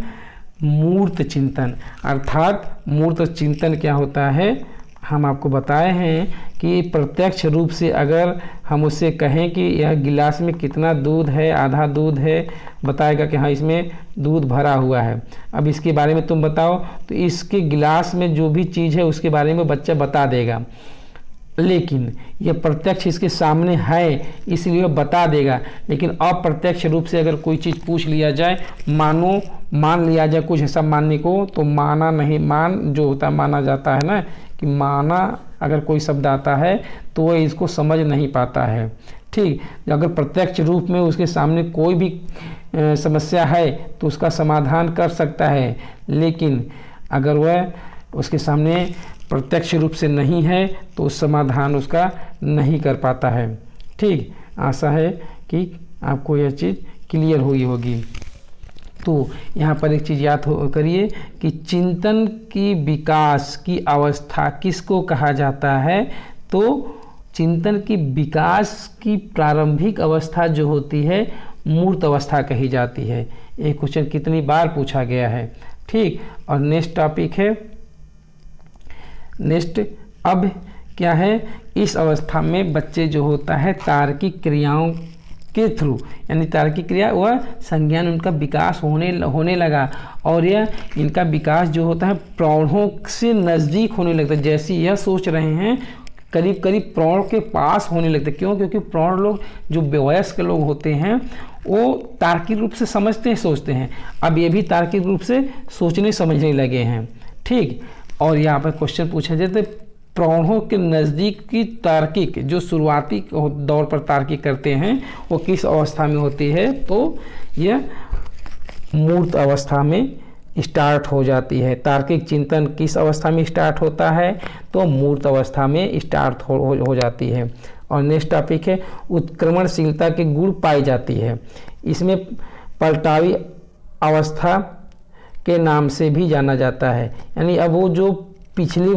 मूर्त चिंतन। अर्थात मूर्त चिंतन क्या होता है, हम आपको बताए हैं कि प्रत्यक्ष रूप से अगर हम उससे कहें कि यह गिलास में कितना दूध है, आधा दूध है, बताएगा कि हाँ इसमें दूध भरा हुआ है। अब इसके बारे में तुम बताओ, तो इसके गिलास में जो भी चीज़ है उसके बारे में बच्चा बता देगा। लेकिन यह प्रत्यक्ष इसके सामने है इसलिए वह बता देगा। लेकिन अप्रत्यक्ष रूप से अगर कोई चीज़ पूछ लिया जाए, मान लिया जाए कुछ ऐसा मानने को, तो माना नहीं, मान जो होता है माना जाता है ना, कि माना अगर कोई शब्द आता है तो वह इसको समझ नहीं पाता है, ठीक। अगर प्रत्यक्ष रूप में उसके सामने कोई भी समस्या है तो उसका समाधान कर सकता है। लेकिन अगर वह उसके सामने प्रत्यक्ष रूप से नहीं है तो समाधान उसका नहीं कर पाता है, ठीक। आशा है कि आपको यह चीज़ क्लियर हुई होगी। तो यहाँ पर एक चीज़ याद करिए कि चिंतन की विकास की अवस्था किसको कहा जाता है, तो चिंतन की विकास की प्रारंभिक अवस्था जो होती है मूर्त अवस्था कही जाती है। ये क्वेश्चन कितनी बार पूछा गया है, ठीक। और नेक्स्ट टॉपिक है, नेक्स्ट अब क्या है, इस अवस्था में बच्चे जो होता है तार्किक क्रियाओं के थ्रू, यानी तार्किक क्रिया वह संज्ञान उनका विकास होने लगा। और यह इनका विकास जो होता है प्रौढ़ों से नज़दीक होने लगता है। जैसे यह सोच रहे हैं करीब करीब प्रौढ़ के पास होने लगते। क्यों? क्योंकि प्रौढ़ लोग जो वयस्क लोग होते हैं वो तार्किक रूप से समझते हैं, सोचते हैं। अब ये भी तार्किक रूप से सोचने समझने लगे हैं, ठीक। और यहाँ पर क्वेश्चन पूछा जाता है प्रौढ़ों के नज़दीक की तार्किक, जो शुरुआती दौर पर तार्किक करते हैं वो किस अवस्था में होती है, तो यह मूर्त अवस्था में स्टार्ट हो जाती है। तार्किक चिंतन किस अवस्था में स्टार्ट होता है, तो मूर्त अवस्था में स्टार्ट हो जाती है। और नेक्स्ट टॉपिक है उत्क्रमणशीलता के गुण पाई जाती है। इसमें पलटावी अवस्था के नाम से भी जाना जाता है। यानी अब वो जो पिछली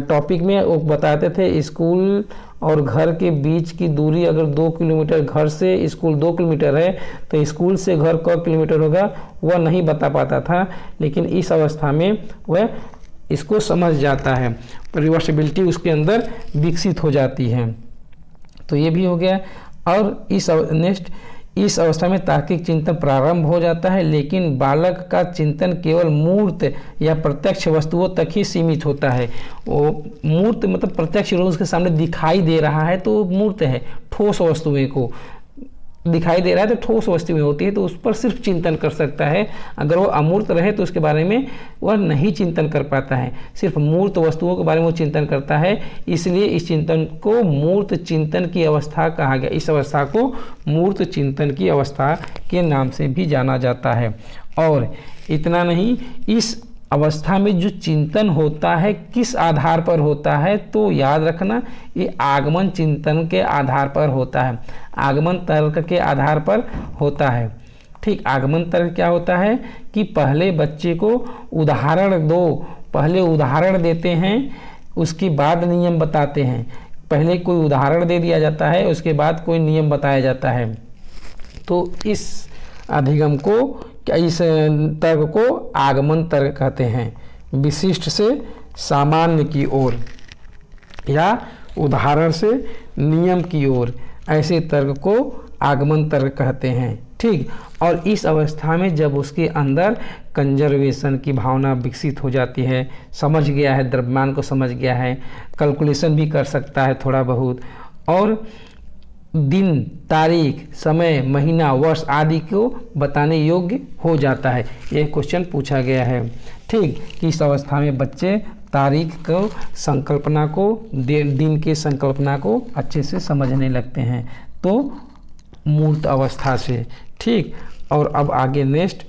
टॉपिक में वो बताते थे स्कूल और घर के बीच की दूरी अगर 2 किलोमीटर, घर से स्कूल 2 किलोमीटर है तो स्कूल से घर क किलोमीटर होगा वह नहीं बता पाता था। लेकिन इस अवस्था में वह इसको समझ जाता है, रिवर्सिबिलिटी उसके अंदर विकसित हो जाती है। तो ये भी हो गया। और इस अवस्था में तार्किक चिंतन प्रारंभ हो जाता है, लेकिन बालक का चिंतन केवल मूर्त या प्रत्यक्ष वस्तुओं तक ही सीमित होता है। वो मूर्त मतलब प्रत्यक्ष रूप उसके सामने दिखाई दे रहा है तो मूर्त है, ठोस वस्तुएं को दिखाई दे रहा है तो ठोस वस्तुएं होती है, तो उस पर सिर्फ चिंतन कर सकता है। अगर वो अमूर्त रहे तो उसके बारे में वह नहीं चिंतन कर पाता है, सिर्फ मूर्त वस्तुओं के बारे में वो चिंतन करता है। इसलिए इस चिंतन को मूर्त चिंतन की अवस्था कहा गया। इस अवस्था को मूर्त चिंतन की अवस्था के नाम से भी जाना जाता है। और इतना नहीं, इस अवस्था में जो चिंतन होता है किस आधार पर होता है, तो याद रखना ये आगमन चिंतन के आधार पर होता है, आगमन तर्क के आधार पर होता है, ठीक। आगमन तर्क क्या होता है कि पहले बच्चे को उदाहरण दो, पहले उदाहरण देते हैं उसके बाद नियम बताते हैं। पहले कोई उदाहरण दे दिया जाता है उसके बाद कोई नियम बताया जाता है। तो इस अधिगम को, इस तर्क को आगमन तर्क कहते हैं। विशिष्ट से सामान्य की ओर या उदाहरण से नियम की ओर, ऐसे तर्क को आगमन तर्क कहते हैं, ठीक। और इस अवस्था में जब उसके अंदर कंजर्वेशन की भावना विकसित हो जाती है, समझ गया है, द्रव्यमान को समझ गया है, कैलकुलेशन भी कर सकता है थोड़ा बहुत, और दिन, तारीख, समय, महीना, वर्ष आदि को बताने योग्य हो जाता है। ये क्वेश्चन पूछा गया है। ठीक, किस अवस्था में बच्चे तारीख को, संकल्पना को, दिन के संकल्पना को अच्छे से समझने लगते हैं? तो मूर्त अवस्था से। ठीक, और अब आगे नेक्स्ट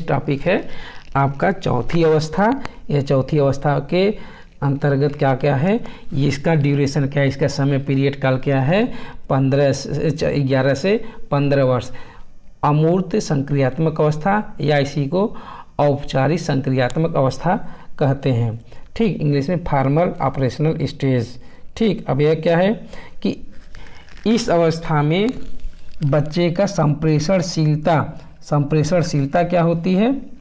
टॉपिक है आपका चौथी अवस्था। यह चौथी अवस्था के अंतर्गत क्या क्या है, ये इसका ड्यूरेशन क्या है, इसका समय पीरियड काल क्या है, 11 से 15 वर्ष। अमूर्त संक्रियात्मक अवस्था या इसी को औपचारिक संक्रियात्मक अवस्था कहते हैं। ठीक, इंग्लिश में फॉर्मल ऑपरेशनल स्टेज। ठीक, अब यह क्या है कि इस अवस्था में बच्चे का संप्रेषणशीलता क्या होती है?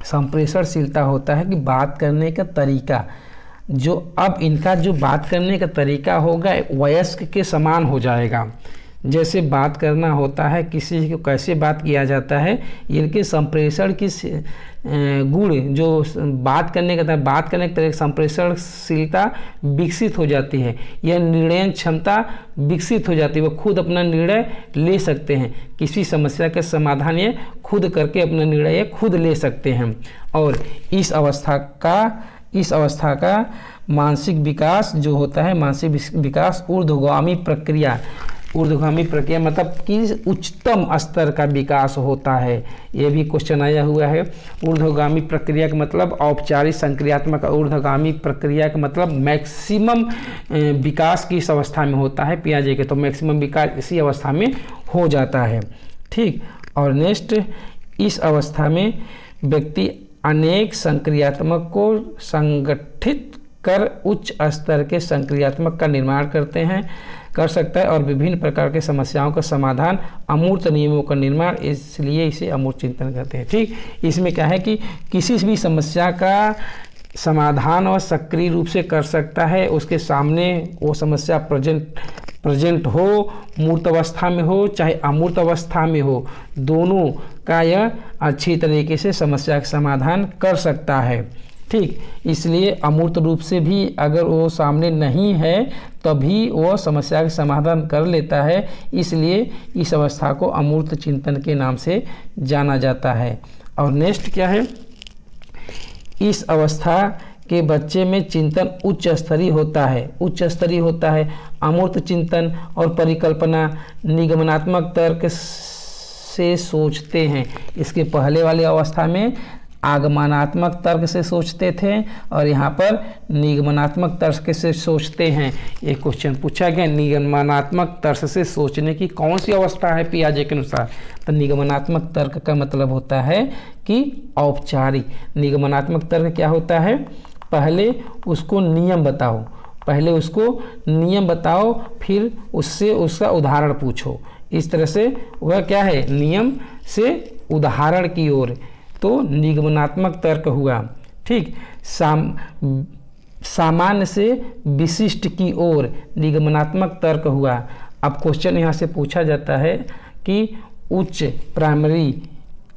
संप्रेषणशीलता होता है कि बात करने का तरीका, जो अब इनका जो बात करने का तरीका होगा वयस्क के समान हो जाएगा। जैसे बात करना होता है, किसी को कैसे बात किया जाता है, इनके संप्रेषण की गुण, जो बात करने के तरीके संप्रेषणशीलता विकसित हो जाती है। यह निर्णय क्षमता विकसित हो जाती है, वो खुद अपना निर्णय ले सकते हैं। किसी समस्या के समाधान ये खुद करके अपना निर्णय खुद ले सकते हैं। और इस अवस्था का मानसिक विकास जो होता है, मानसिक विकास ऊर्ध्वगामी प्रक्रिया मतलब कि उच्चतम स्तर का विकास होता है। ये भी क्वेश्चन आया हुआ है। ऊर्ध्वगामी प्रक्रिया का मतलब औपचारिक संक्रियात्मक, ऊर्ध्वगामी प्रक्रिया का मतलब मैक्सिमम विकास की इस अवस्था में होता है पियाजे के, तो मैक्सिमम विकास इसी अवस्था में हो जाता है। ठीक, और नेक्स्ट, इस अवस्था में व्यक्ति अनेक संक्रियात्मक को संगठित कर उच्च स्तर के संक्रियात्मक का निर्माण कर सकता है और विभिन्न प्रकार के समस्याओं का समाधान, अमूर्त नियमों का निर्माण, इसलिए इसे अमूर्त चिंतन कहते हैं। ठीक, इसमें क्या है कि किसी भी समस्या का समाधान और सक्रिय रूप से कर सकता है, उसके सामने वो समस्या प्रेजेंट हो, मूर्त अवस्था में हो चाहे अमूर्त अवस्था में हो, दोनों का यह अच्छी तरीके से समस्या का समाधान कर सकता है। ठीक, इसलिए अमूर्त रूप से भी अगर वो सामने नहीं है तभी वो समस्या का समाधान कर लेता है, इसलिए इस अवस्था को अमूर्त चिंतन के नाम से जाना जाता है। और नेक्स्ट क्या है, इस अवस्था के बच्चे में चिंतन उच्च स्तरीय होता है। अमूर्त चिंतन और परिकल्पना निगमनात्मक तर्क से सोचते हैं। इसके पहले वाली अवस्था में आगमनात्मक तर्क से सोचते थे और यहाँ पर निगमनात्मक तर्क से सोचते हैं। ये क्वेश्चन पूछा गया, निगमनात्मक तर्क से सोचने की कौन सी अवस्था है पियाजे के अनुसार? तो निगमनात्मक तर्क का मतलब होता है कि औपचारिक। निगमनात्मक तर्क क्या होता है? पहले उसको नियम बताओ, फिर उससे उसका उदाहरण पूछो। इस तरह से वह क्या है, नियम से उदाहरण की ओर, तो निगमनात्मक तर्क हुआ। ठीक, सामान्य से विशिष्ट की ओर निगमनात्मक तर्क हुआ। अब क्वेश्चन यहाँ से पूछा जाता है कि उच्च प्राइमरी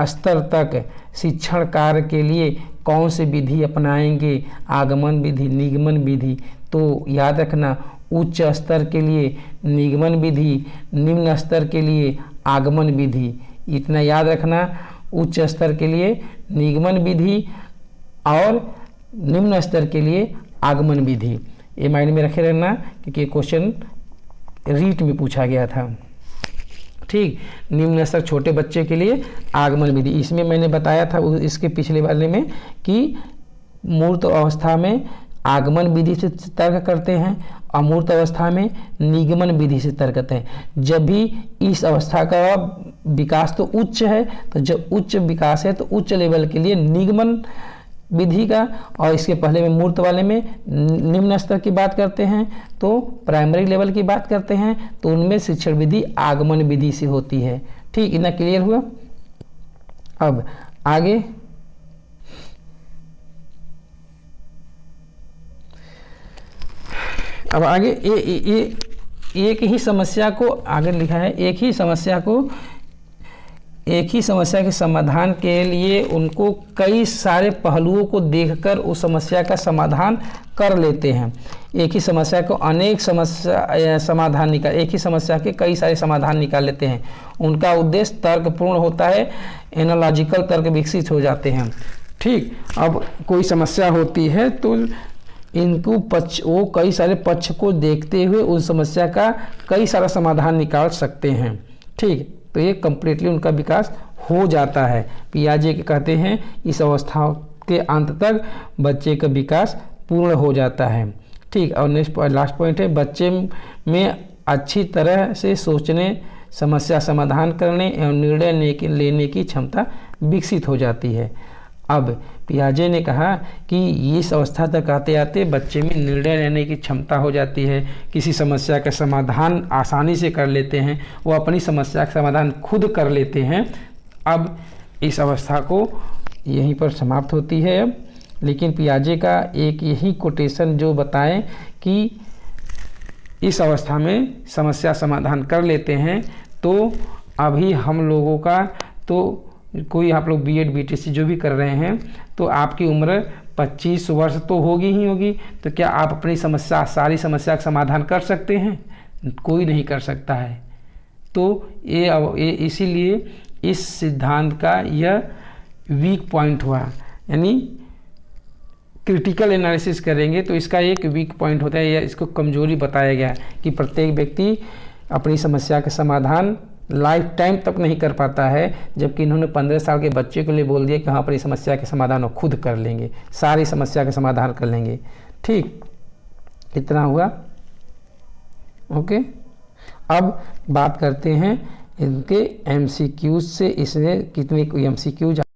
स्तर तक शिक्षण कार्य के लिए कौन सी विधि अपनाएंगे? आगमन विधि, निगमन विधि। तो याद रखना, उच्च स्तर के लिए निगमन विधि, निम्न स्तर के लिए आगमन विधि। इतना याद रखना, उच्च स्तर के लिए निगमन विधि और निम्न स्तर के लिए आगमन विधि। ये माइंड में रखे रहना क्योंकि क्वेश्चन रीट में पूछा गया था। ठीक, निम्न स्तर छोटे बच्चे के लिए आगमन विधि। इसमें मैंने बताया था इसके पिछले वाले में कि मूर्त अवस्था में आगमन विधि से तर्क करते हैं, अमूर्त अवस्था में निगमन विधि से तर्क करते हैं। जब भी इस अवस्था का विकास तो उच्च है, तो जब उच्च विकास है तो उच्च लेवल के लिए निगमन विधि का, और इसके पहले में मूर्त वाले में निम्न स्तर की बात करते हैं, तो प्राइमरी लेवल की बात करते हैं, तो उनमें शिक्षण विधि आगमन विधि से होती है। ठीक, इतना क्लियर हुआ। अब आगे एक ही समस्या को आगे लिखा है, एक ही समस्या को एक ही समस्या के समाधान के लिए उनको कई सारे पहलुओं को देखकर उस समस्या का समाधान कर लेते हैं। एक ही समस्या को अनेक एक ही समस्या के कई सारे समाधान निकाल लेते हैं। उनका उद्देश्य तर्कपूर्ण होता है, एनालॉजिकल तर्क विकसित हो जाते हैं। ठीक, अब कोई समस्या होती है तो इनको वो कई सारे पक्ष को देखते हुए उस समस्या का कई सारा समाधान निकाल सकते हैं। ठीक, तो ये कम्प्लीटली उनका विकास हो जाता है। पियाजे के कहते हैं इस अवस्था के अंत तक बच्चे का विकास पूर्ण हो जाता है। ठीक, और नेक्स्ट लास्ट पॉइंट है, बच्चे में अच्छी तरह से सोचने, समस्या समाधान करने एवं निर्णय लेने की क्षमता विकसित हो जाती है। अब पियाजे ने कहा कि इस अवस्था तक आते आते बच्चे में निर्णय लेने की क्षमता हो जाती है, किसी समस्या का समाधान आसानी से कर लेते हैं, वो अपनी समस्या का समाधान खुद कर लेते हैं। अब इस अवस्था को यहीं पर समाप्त होती है। अब लेकिन पियाजे का एक यही कोटेशन जो बताएं कि इस अवस्था में समस्या समाधान कर लेते हैं, तो अभी हम लोगों का तो कोई आप लोग बीएड बीटीसी जो भी कर रहे हैं तो आपकी उम्र 25 वर्ष तो होगी ही होगी। तो क्या आप अपनी समस्या, सारी समस्या का समाधान कर सकते हैं? कोई नहीं कर सकता है। तो ये इसीलिए इस सिद्धांत का यह वीक पॉइंट हुआ। यानी क्रिटिकल एनालिसिस करेंगे तो इसका एक वीक पॉइंट होता है, या इसको कमजोरी बताया गया कि प्रत्येक व्यक्ति अपनी समस्या का समाधान लाइफ टाइम तक नहीं कर पाता है, जबकि इन्होंने 15 साल के बच्चे के लिए बोल दिया कि हाँ अपनी समस्या के समाधान वो खुद कर लेंगे, सारी समस्या का समाधान कर लेंगे। ठीक, इतना हुआ। ओके, अब बात करते हैं इनके एमसीक्यूज से। इसने कितने एमसीक्यूज